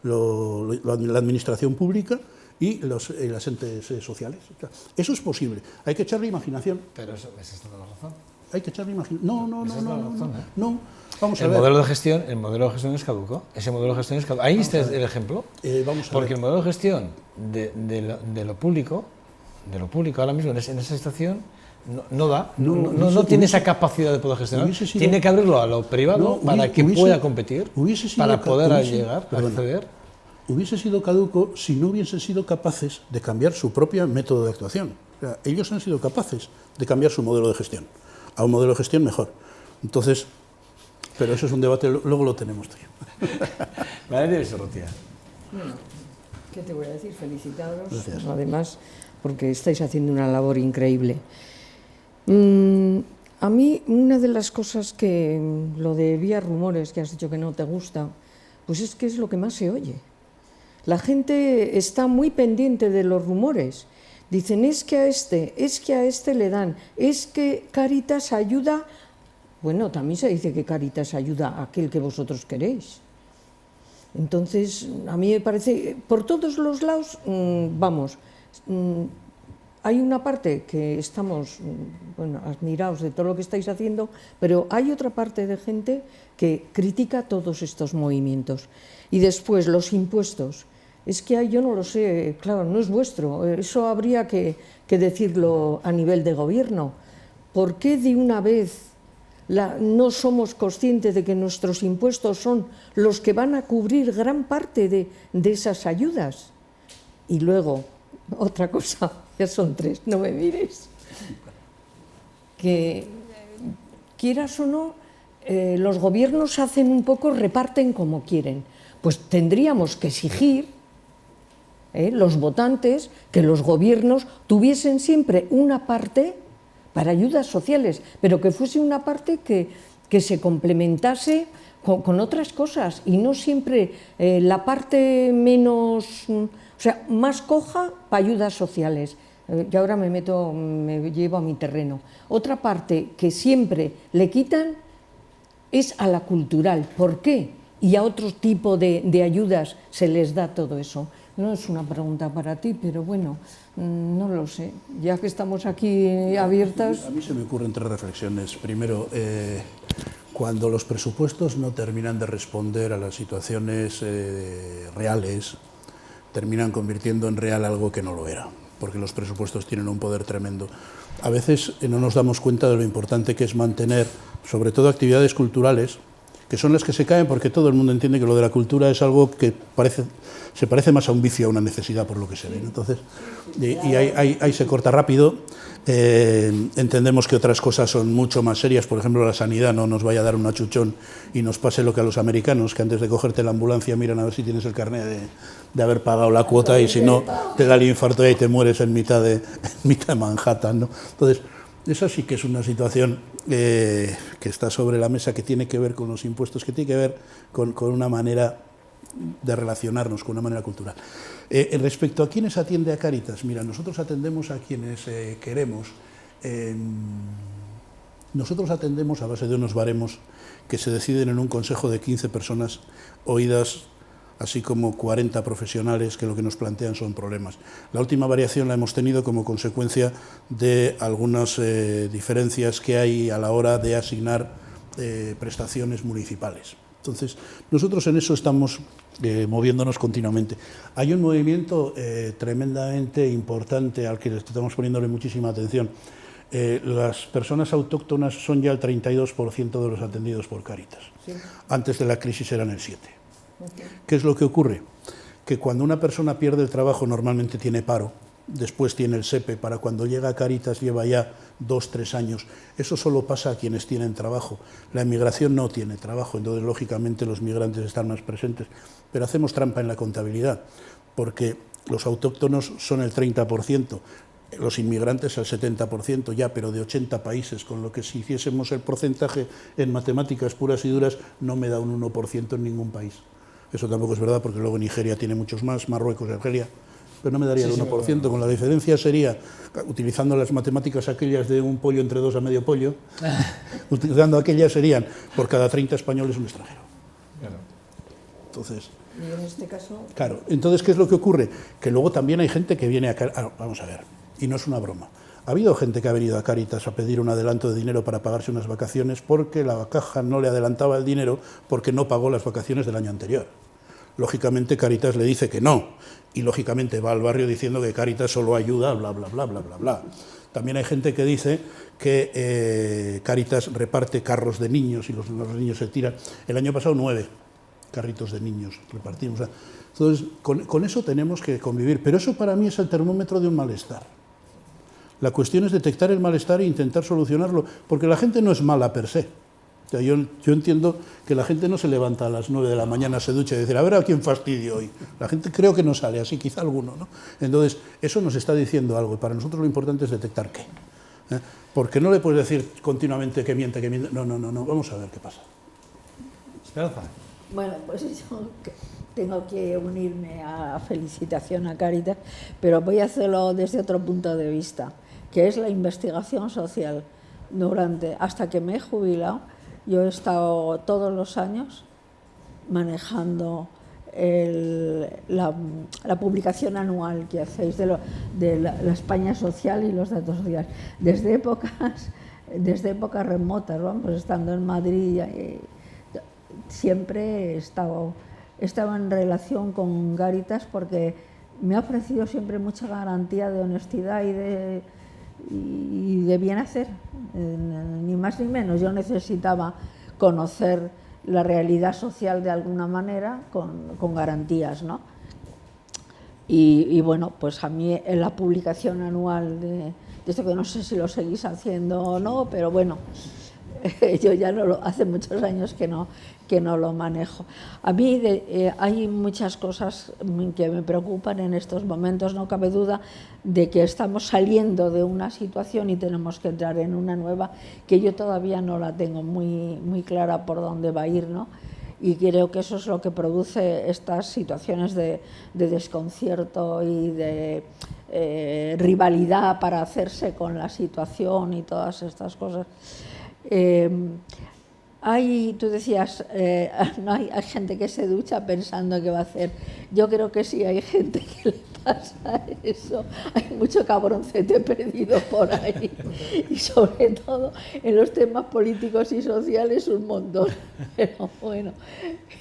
la administración pública y los entes sociales. Eso es posible. Hay que echarle imaginación. Pero esa es toda la razón. Hay que echarle imaginación. No. Vamos a ver. El modelo de gestión es caduco. Ese modelo de gestión es caduco. Ahí está el ejemplo. Porque el modelo de gestión de lo público ahora mismo en esa situación no tiene esa capacidad de poder gestionar. Tiene que abrirlo a lo privado para que pueda competir, para poder acceder. Hubiese sido caduco si no hubiesen sido capaces de cambiar su propio método de actuación. O sea, ellos han sido capaces de cambiar su modelo de gestión. a un modelo de gestión mejor. Entonces, pero eso es un debate, luego lo tenemos. Valeria Visorrutia. Bueno, ¿qué te voy a decir? Felicitaros, Gracias. además, porque estáis haciendo una labor increíble. A mí, una de las cosas que, lo de vía rumores, que has dicho que no te gusta, pues es que es lo que más se oye. La gente está muy pendiente de los rumores. Dicen, es que a este le dan, es que Cáritas ayuda. Bueno, también se dice que Cáritas ayuda a aquel que vosotros queréis. Entonces, a mí me parece, por todos los lados, hay una parte que estamos, bueno, admirados de todo lo que estáis haciendo, pero hay otra parte de gente que critica todos estos movimientos. Y después, los impuestos. Es que yo no lo sé, claro, no es vuestro, eso habría que decirlo a nivel de gobierno. ¿Por qué de una vez no somos conscientes de que nuestros impuestos son los que van a cubrir gran parte de esas ayudas? Y luego, otra cosa, ya son 3, no me mires, que quieras o no, los gobiernos hacen un poco, reparten como quieren. Pues tendríamos que exigir, los votantes, que los gobiernos tuviesen siempre una parte para ayudas sociales, pero que fuese una parte que se complementase con otras cosas y no siempre la parte menos, o sea, más coja para ayudas sociales. Que ahora me llevo a mi terreno. Otra parte que siempre le quitan es a la cultural. ¿Por qué? Y a otro tipo de ayudas se les da todo eso. No es una pregunta para ti, pero bueno, no lo sé. Ya que estamos aquí abiertas... A mí se me ocurren 3 reflexiones. Primero, cuando los presupuestos no terminan de responder a las situaciones reales, terminan convirtiendo en real algo que no lo era, porque los presupuestos tienen un poder tremendo. A veces no nos damos cuenta de lo importante que es mantener, sobre todo actividades culturales, que son las que se caen porque todo el mundo entiende que lo de la cultura es algo que se parece más a un vicio, a una necesidad por lo que se ve. Entonces, y ahí se corta rápido. Entendemos que otras cosas son mucho más serias, por ejemplo la sanidad, no nos vaya a dar un achuchón y nos pase lo que a los americanos, que antes de cogerte la ambulancia miran a ver si tienes el carnet de haber pagado la cuota y si no te da el infarto y ahí te mueres en mitad de Manhattan, ¿no? Entonces, eso sí que es una situación que está sobre la mesa, que tiene que ver con los impuestos, que tiene que ver con una manera de relacionarnos, con una manera cultural. Respecto a quiénes atiende a Cáritas, mira, nosotros atendemos a quienes queremos. Nosotros atendemos a base de unos baremos que se deciden en un consejo de 15 personas oídas, así como 40 profesionales que lo que nos plantean son problemas. La última variación la hemos tenido como consecuencia de algunas diferencias que hay a la hora de asignar prestaciones municipales. Entonces, nosotros en eso estamos moviéndonos continuamente. Hay un movimiento tremendamente importante al que estamos poniéndole muchísima atención. Las personas autóctonas son ya el 32% de los atendidos por Cáritas. Sí. Antes de la crisis eran el 7%. Okay. ¿Qué es lo que ocurre? Que cuando una persona pierde el trabajo normalmente tiene paro, después tiene el SEPE, para cuando llega a Cáritas lleva ya 2 o 3 años. Eso solo pasa a quienes tienen trabajo. La inmigración no tiene trabajo, entonces lógicamente los migrantes están más presentes. Pero hacemos trampa en la contabilidad, porque los autóctonos son el 30%, los inmigrantes el 70% ya, pero de 80 países, con lo que si hiciésemos el porcentaje en matemáticas puras y duras no me da un 1% en ningún país. Eso tampoco es verdad, porque luego Nigeria tiene muchos más, Marruecos y Argelia, pero no me daría el 1%, con la diferencia sería, utilizando las matemáticas aquellas de un pollo entre 2 a medio pollo, utilizando aquellas serían, por cada 30 españoles un extranjero. Claro. Entonces... ¿Y en este caso? Claro, entonces, ¿qué es lo que ocurre? Que luego también hay gente que viene a... vamos a ver, y no es una broma. Ha habido gente que ha venido a Cáritas a pedir un adelanto de dinero para pagarse unas vacaciones porque la caja no le adelantaba el dinero porque no pagó las vacaciones del año anterior. Lógicamente Cáritas le dice que no, y lógicamente va al barrio diciendo que Cáritas solo ayuda, bla, bla, bla, bla, bla, bla. También hay gente que dice que Cáritas reparte carros de niños y los niños se tiran. El año pasado 9 carritos de niños repartimos. Entonces, con eso tenemos que convivir, pero eso para mí es el termómetro de un malestar. La cuestión es detectar el malestar e intentar solucionarlo, porque la gente no es mala per se. O sea, yo entiendo que la gente no se levanta a las 9 de la mañana, se ducha y dice, a ver a quién fastidio hoy. La gente creo que no sale así, quizá alguno, ¿no? Entonces, eso nos está diciendo algo, y para nosotros lo importante es detectar qué. Porque no le puedes decir continuamente que miente, no, vamos a ver qué pasa. Esperanza. Bueno, pues yo tengo que unirme a la felicitación a Cáritas, pero voy a hacerlo desde otro punto de vista, que es la investigación social. Hasta que me he jubilado, yo he estado todos los años manejando la publicación anual que hacéis de la España social y los datos sociales. Desde épocas remotas, vamos, estando en Madrid, siempre he estado en relación con Cáritas porque me ha ofrecido siempre mucha garantía de honestidad y de bien hacer, ni más ni menos. Yo necesitaba conocer la realidad social de alguna manera con garantías, ¿no? Y bueno, pues a mí en la publicación anual de esto, que no sé si lo seguís haciendo o no, pero bueno, yo ya hace muchos años que no lo manejo. A mí hay muchas cosas que me preocupan en estos momentos. No cabe duda de que estamos saliendo de una situación y tenemos que entrar en una nueva, que yo todavía no la tengo muy clara por dónde va a ir, ¿no? Y creo que eso es lo que produce estas situaciones de desconcierto y de rivalidad para hacerse con la situación y todas estas cosas. Tú decías, no hay gente que se ducha pensando qué va a hacer. Yo creo que sí hay gente que le pasa eso. Hay mucho cabroncete perdido por ahí. Y sobre todo en los temas políticos y sociales un montón. Pero bueno,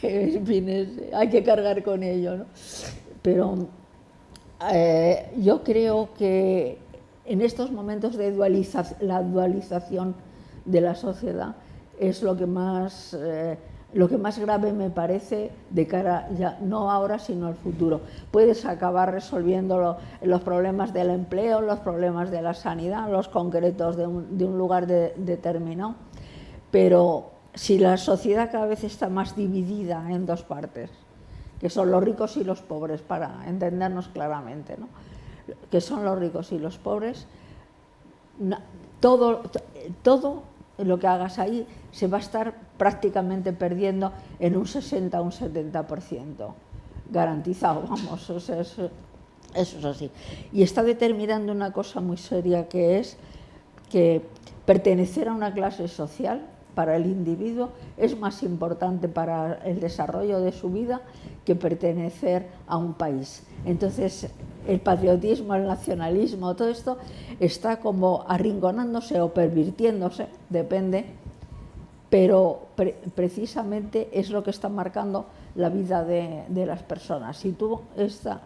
en fin, hay que cargar con ello, ¿no? Pero yo creo que en estos momentos de la dualización de la sociedad es lo que más grave me parece de cara, ya no ahora sino al futuro. Puedes acabar resolviendo los problemas del empleo, los problemas de la sanidad, los concretos de un lugar determinado, pero si la sociedad cada vez está más dividida en dos partes, que son los ricos y los pobres, para entendernos claramente, ¿no? Que son los ricos y los pobres, todo lo que hagas ahí se va a estar prácticamente perdiendo en un 60 o un 70%, garantizado, vamos, eso es así. Y está determinando una cosa muy seria, que es que pertenecer a una clase social para el individuo es más importante para el desarrollo de su vida que pertenecer a un país. Entonces, el patriotismo, el nacionalismo, todo esto está como arrinconándose o pervirtiéndose, depende, pero precisamente es lo que está marcando la vida de las personas. Si tú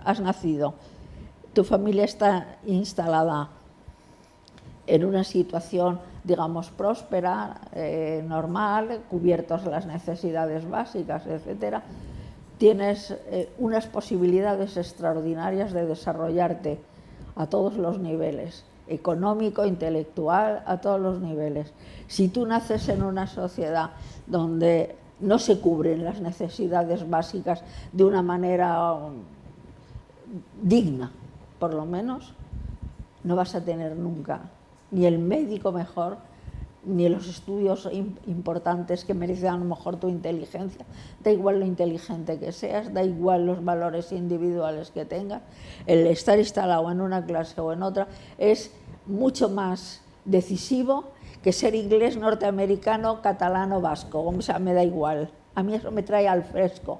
has nacido, tu familia está instalada en una situación, digamos, próspera, normal, cubiertas las necesidades básicas, etcétera, tienes unas posibilidades extraordinarias de desarrollarte a todos los niveles, económico, intelectual, a todos los niveles. Si tú naces en una sociedad donde no se cubren las necesidades básicas de una manera digna, por lo menos, no vas a tener nunca ni el médico mejor, ni los estudios importantes que merecen a lo mejor tu inteligencia. Da igual lo inteligente que seas, da igual los valores individuales que tengas. El estar instalado en una clase o en otra es mucho más decisivo que ser inglés, norteamericano, catalán o vasco. O sea, me da igual. A mí eso me trae al fresco,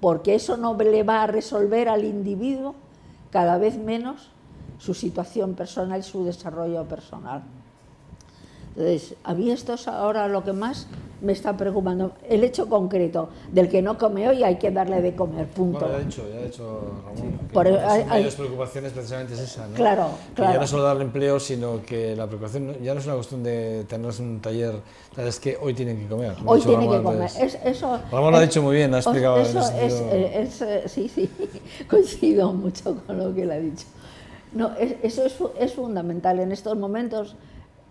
porque eso no le va a resolver al individuo cada vez menos su situación personal y su desarrollo personal. Entonces, a mí esto es ahora lo que más me está preocupando, el hecho concreto del que no come hoy, hay que darle de comer, punto. Bueno, ya ha dicho Ramón, Por que una de las preocupaciones precisamente es esa, ¿no? Claro. Que ya no solo darle empleo, sino que la preocupación ya no es una cuestión de tener un taller, es que hoy tienen que comer. Hoy tienen que comer. Ramón lo ha dicho muy bien, ha explicado sí, coincido mucho con lo que él ha dicho. No, eso es fundamental en estos momentos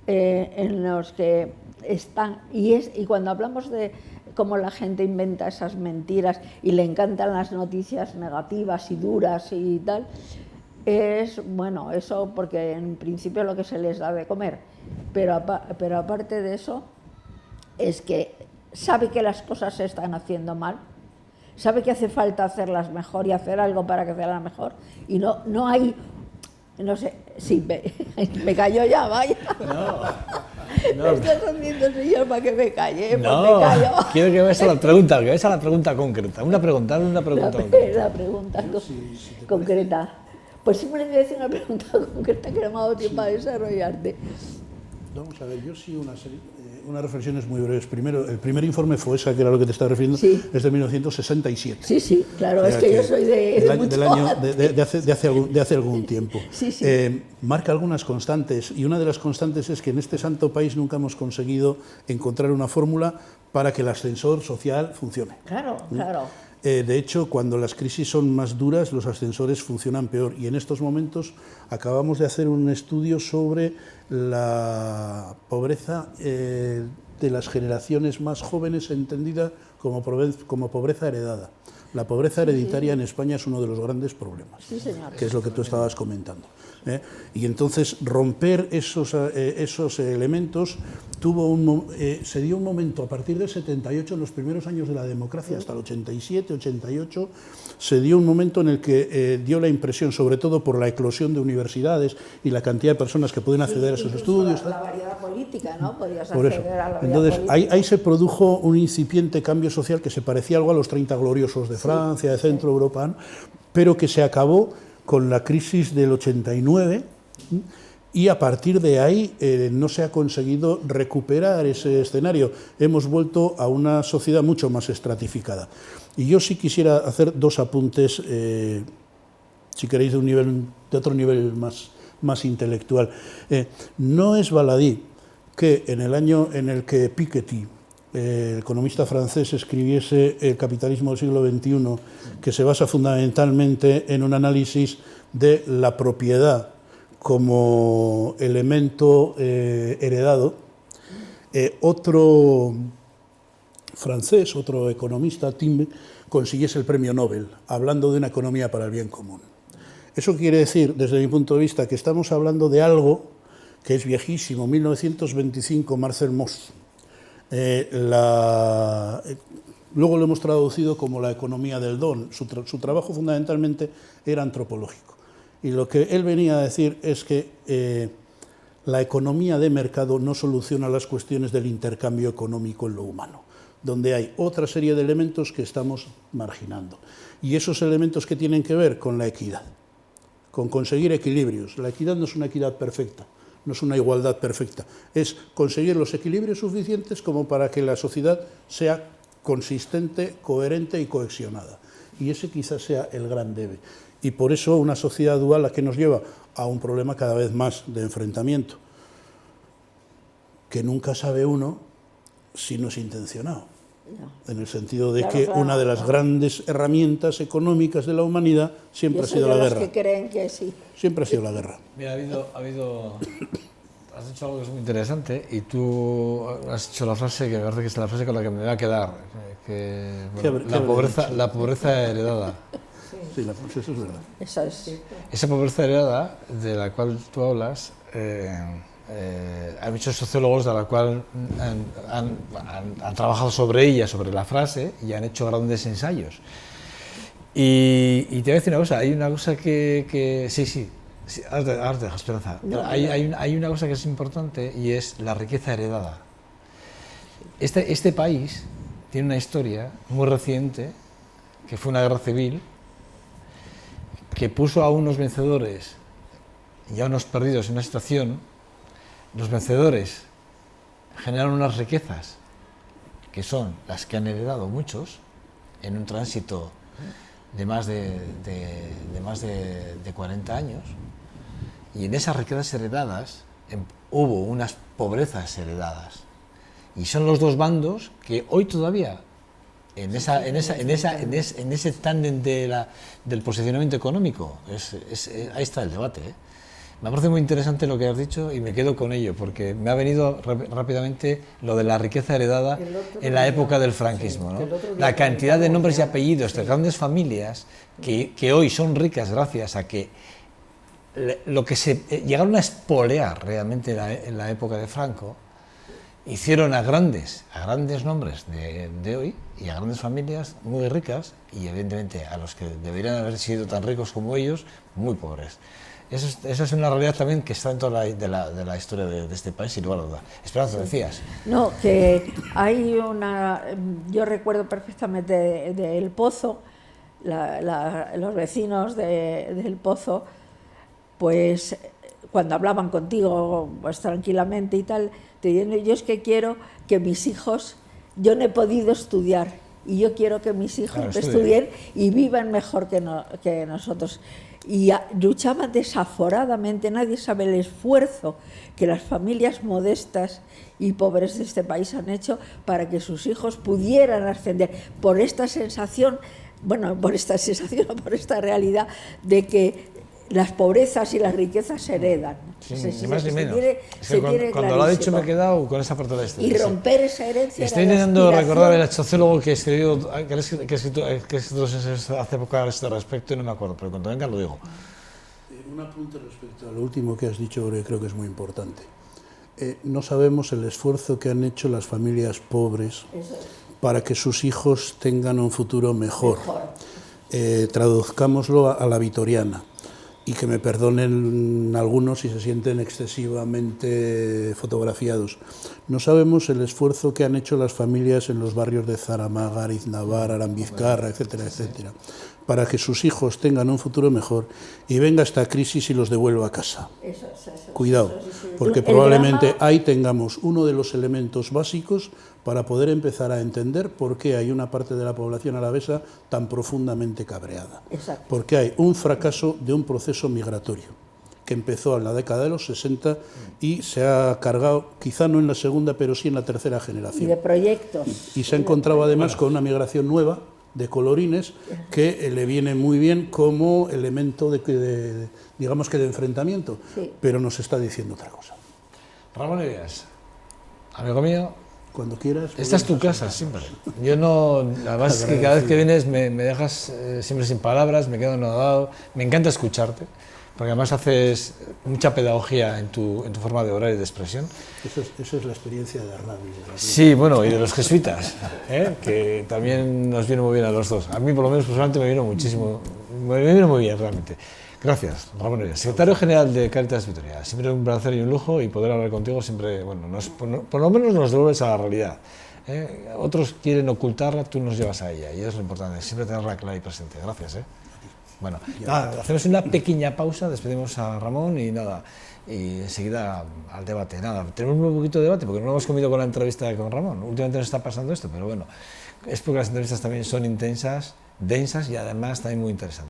en los que están, y cuando hablamos de cómo la gente inventa esas mentiras y le encantan las noticias negativas y duras y tal, es bueno, eso porque en principio lo que se les da de comer, pero aparte de eso, es que sabe que las cosas se están haciendo mal, sabe que hace falta hacerlas mejor y hacer algo para que sean mejor, y no hay, no sé, sí, me cayó ya, vaya. No, Me estás haciendo, señor, para que me calle, pues no, me callo. quiero que vayas a la pregunta, concreta. Una pregunta concreta. La pregunta concreta. Pues siempre me decía una pregunta concreta que no me ha dado tiempo a desarrollarte. Vamos a ver, yo sí unas reflexiones muy breves. Primero, el primer informe FOESA, que era lo que te estaba refiriendo, Sí. es de 1967. Sí, sí, claro, O sea es que yo soy de hace algún tiempo. Sí, sí. Marca algunas constantes, y una de las constantes es que en este santo país nunca hemos conseguido encontrar una fórmula para que el ascensor social funcione. Claro, claro. De hecho, cuando las crisis son más duras, los ascensores funcionan peor. Y en estos momentos acabamos de hacer un estudio sobre la pobreza de las generaciones más jóvenes, entendida como pobreza heredada. La pobreza hereditaria en España es uno de los grandes problemas, Sí, señor. que es lo que tú estabas comentando. Y entonces romper esos elementos se dio un momento a partir del 78, en los primeros años de la democracia, hasta el 87, 88, se dio un momento en el que dio la impresión, sobre todo por la eclosión de universidades y la cantidad de personas que pueden acceder a esos estudios. La variedad política, ¿no? Podías Por eso. acceder a la variedad Entonces, política. ahí se produjo un incipiente cambio social que se parecía algo a los 30 gloriosos de Francia, de Centro Europa, ¿no? Pero que se acabó con la crisis del 89, y a partir de ahí no se ha conseguido recuperar ese escenario. Hemos vuelto a una sociedad mucho más estratificada. Y yo sí quisiera hacer dos apuntes, si queréis, de otro nivel más intelectual. No es baladí que en el año en el que Piketty, el economista francés, escribiese El capitalismo del siglo XXI, que se basa fundamentalmente en un análisis de la propiedad como elemento heredado, otro francés, otro economista, Timbe, consiguiese el premio Nobel, hablando de una economía para el bien común. Eso quiere decir, desde mi punto de vista, que estamos hablando de algo que es viejísimo, 1925, Marcel Mauss. Luego lo hemos traducido como la economía del don. Su trabajo fundamentalmente era antropológico. Y lo que él venía a decir es que la economía de mercado no soluciona las cuestiones del intercambio económico en lo humano, donde hay otra serie de elementos que estamos marginando. Y esos elementos que tienen que ver con la equidad, con conseguir equilibrios. La equidad no es una equidad perfecta, no es una igualdad perfecta, es conseguir los equilibrios suficientes como para que la sociedad sea consistente, coherente y cohesionada. Y ese quizás sea el gran debe. Y por eso una sociedad dual la que nos lleva a un problema cada vez más de enfrentamiento, que nunca sabe uno si no es intencionado. No. En el sentido de que una de las grandes herramientas económicas de la humanidad siempre ha sido la guerra. Que creen que sí. Siempre ha sido la guerra. Mira, has dicho algo que es muy interesante y tú has dicho la frase que me parece que es la frase con la que me voy a quedar, que bueno, la pobreza heredada. Sí, eso es verdad. Eso es. Esa pobreza heredada de la cual tú hablas, hay muchos sociólogos de la cual han trabajado sobre ella, sobre la frase, y han hecho grandes ensayos. Y te voy a decir una cosa, hay una cosa que sí, ahora te dejo, Esperanza. No, hay una cosa que es importante y es la riqueza heredada. Este país tiene una historia muy reciente, que fue una guerra civil, que puso a unos vencedores y a unos perdidos en una situación. Los vencedores generan unas riquezas que son las que han heredado muchos en un tránsito de más de 40 años, y en esas riquezas heredadas hubo unas pobrezas heredadas, y son los dos bandos que hoy todavía en ese tándem del posicionamiento económico. Ahí está el debate, ¿eh? Me parece muy interesante lo que has dicho y me quedo con ello, porque me ha venido rápidamente lo de la riqueza heredada en la época del franquismo, ¿no? La cantidad de nombres y apellidos de grandes familias que hoy son ricas gracias a que lo que se llegaron a expoliar realmente en la época de Franco, hicieron a grandes nombres de hoy y a grandes familias muy ricas y evidentemente a los que deberían haber sido tan ricos como ellos, muy pobres. Eso es una realidad también que está dentro de la historia de este país, sin lugar a duda. Esperanza, decías. No, que hay yo recuerdo perfectamente del Pozo, los vecinos del Pozo, pues cuando hablaban contigo pues tranquilamente y tal, te dicen, yo es que quiero que mis hijos, yo no he podido estudiar y yo quiero que mis hijos estudien y vivan mejor que nosotros. Y luchaban desaforadamente, nadie sabe el esfuerzo que las familias modestas y pobres de este país han hecho para que sus hijos pudieran ascender por esta sensación, por esta realidad de que las pobrezas y las riquezas se heredan. Sí, ni más ni menos. Cuando lo ha dicho me he quedado con esa parte de la historia. Y romper esa herencia. Estoy intentando recordar el sociólogo que escribió hace poco a este respecto y no me acuerdo, pero cuando venga lo digo. Un apunte respecto a lo último que has dicho, porque creo que es muy importante. No sabemos el esfuerzo que han hecho las familias pobres para que sus hijos tengan un futuro mejor. Traduzcámoslo a la vitoriana. Y que me perdonen algunos si se sienten excesivamente fotografiados. No sabemos el esfuerzo que han hecho las familias en los barrios de Zaramaga, Ariznavar, Arambizkarra, etcétera, etcétera, para que sus hijos tengan un futuro mejor y venga esta crisis y los devuelva a casa. Cuidado, porque probablemente ahí tengamos uno de los elementos básicos para poder empezar a entender por qué hay una parte de la población alavesa tan profundamente cabreada. Exacto. Porque hay un fracaso de un proceso migratorio que empezó en la década de los 60 y se ha cargado, quizá no en la segunda, pero sí en la tercera generación. Y de proyectos. Y se ha encontrado además con una migración nueva de colorines que le viene muy bien como elemento digamos que de enfrentamiento, sí. Pero nos está diciendo otra cosa. Ramón Irías, amigo mío. Cuando quieras. Esta es tu casa, siempre. Yo no, la verdad es que cada vez que vienes me dejas siempre sin palabras, me quedo anodado, me encanta escucharte, porque además haces mucha pedagogía en tu forma de orar y de expresión. Esa es la experiencia de Arnavi. Sí, bueno, y de los jesuitas, que también nos viene muy bien a los dos. A mí por lo menos personalmente me vino muchísimo, me vino muy bien realmente. Gracias, Ramón Irías, secretario general de Cáritas Vitoria. Siempre un placer y un lujo y poder hablar contigo siempre, bueno, por lo menos nos devuelves a la realidad. Otros quieren ocultarla, tú nos llevas a ella y eso es lo importante, siempre tenerla clara y presente. Gracias. Bueno, nada, hacemos una pequeña pausa, despedimos a Ramón y nada, y enseguida al debate. Nada, tenemos un poquito de debate porque no lo hemos comido con la entrevista con Ramón. Últimamente nos está pasando esto, pero bueno, es porque las entrevistas también son intensas, densas y además también muy interesantes.